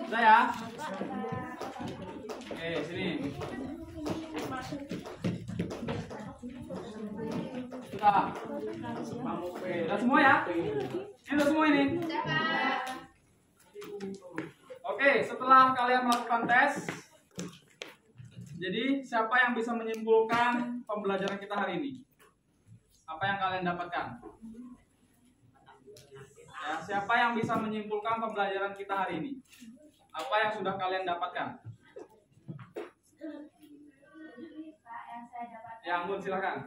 Sudah ya? Oke, sini. Sudah. Sudah semua ya? Ini udah semua ini. Oke, setelah kalian melakukan tes, jadi siapa yang bisa menyimpulkan pembelajaran kita hari ini? Apa yang kalian dapatkan? Ya, siapa yang bisa menyimpulkan pembelajaran kita hari ini? Apa yang sudah kalian dapatkan? Yang saya dapatkan. Ya, Anggun silakan.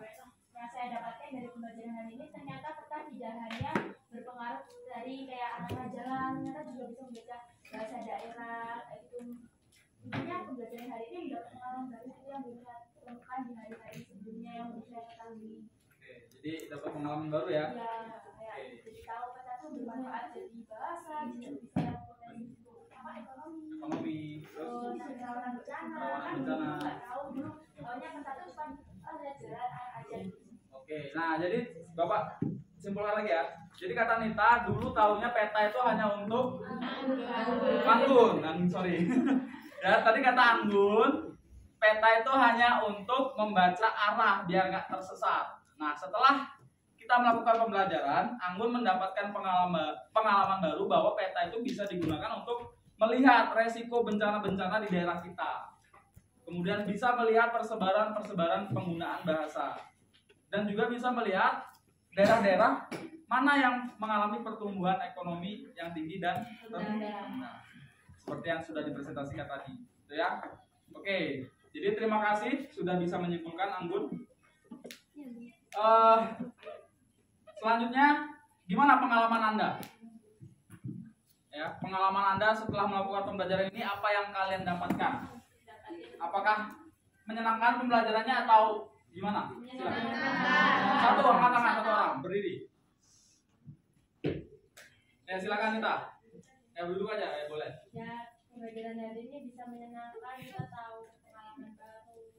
Yang saya dapatkan dari pembelajaran hari ini ternyata peta tidak hanya berpengaruh dari kayak anak jalan, ternyata juga bisa membaca bahasa daerah itu. Intinya pembelajaran hari ini mendapat pengalaman baru itu yang bisa ditemukan di hari-hari sebelumnya yang bisa saya ketahui. Oke, jadi dapat pengalaman baru ya? Ya, kayak jadi tahu peta itu bermanfaat jadi bahasa, jadi bisa potensi apa ekonomi. Terus rawan bencana, kan dulu nggak tahu dulu, tahunya peta itu cuma lihat jalan aja. Oke, nah jadi Bapak simpulkan lagi ya. Jadi kata Nita, dulu tahunya peta itu hanya untuk Anggun, sorry. Ya, tadi kata Anggun, peta itu hanya untuk membaca arah biar nggak tersesat. Nah, setelah kita melakukan pembelajaran, Anggun mendapatkan pengalaman baru bahwa peta itu bisa digunakan untuk melihat resiko bencana-bencana di daerah kita. Kemudian bisa melihat persebaran penggunaan bahasa. Dan juga bisa melihat daerah-daerah mana yang mengalami pertumbuhan ekonomi yang tinggi dan rendah. Seperti yang sudah dipresentasikan tadi, gitu ya. Oke, jadi terima kasih sudah bisa menyimpulkan Anggun. Selanjutnya, gimana pengalaman Anda? Ya, pengalaman Anda setelah melakukan pembelajaran ini, apa yang kalian dapatkan? Apakah menyenangkan pembelajarannya atau gimana? Silakan. Satu angkat tangan, satu orang berdiri. Ya silakan Nita. Ya duduk aja, ya boleh. Ya pembelajaran hari ini bisa menyenangkan, kita tahu pengalaman baru.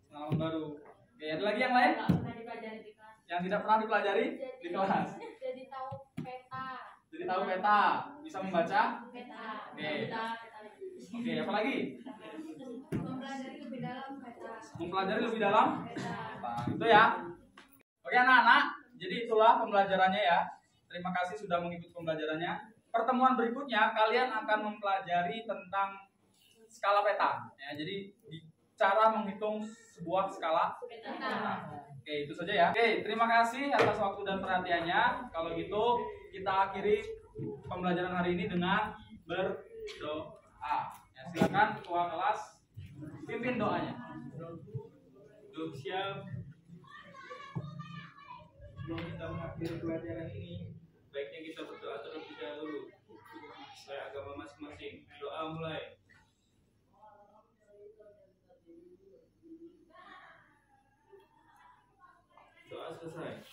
Pengalaman baru. Oke, ada lagi yang lain? Nggak pernah dipelajari di kelas. Yang tidak pernah dipelajari di kelas. Jadi tahu peta. Jadi tahu peta, bisa membaca. Peta. Oke. Peta. Oke, apa lagi? Mempelajari lebih dalam peta. Mempelajari lebih dalam. Peta. Nah, itu ya. Oke anak-anak, jadi itulah pembelajarannya ya. Terima kasih sudah mengikuti pembelajarannya. Pertemuan berikutnya kalian akan mempelajari tentang skala peta. Ya, jadi cara menghitung sebuah skala peta. Oke, itu saja ya. Oke, terima kasih atas waktu dan perhatiannya. Kalau gitu kita akhiri pembelajaran hari ini dengan berdoa. Ya, silakan ketua kelas pimpin doanya. Siap. Sebelum kita mengakhiri pelajaran ini, baiknya kita berdoa terlebih dahulu sesuai agama masing-masing. Doa mulai. Doa selesai.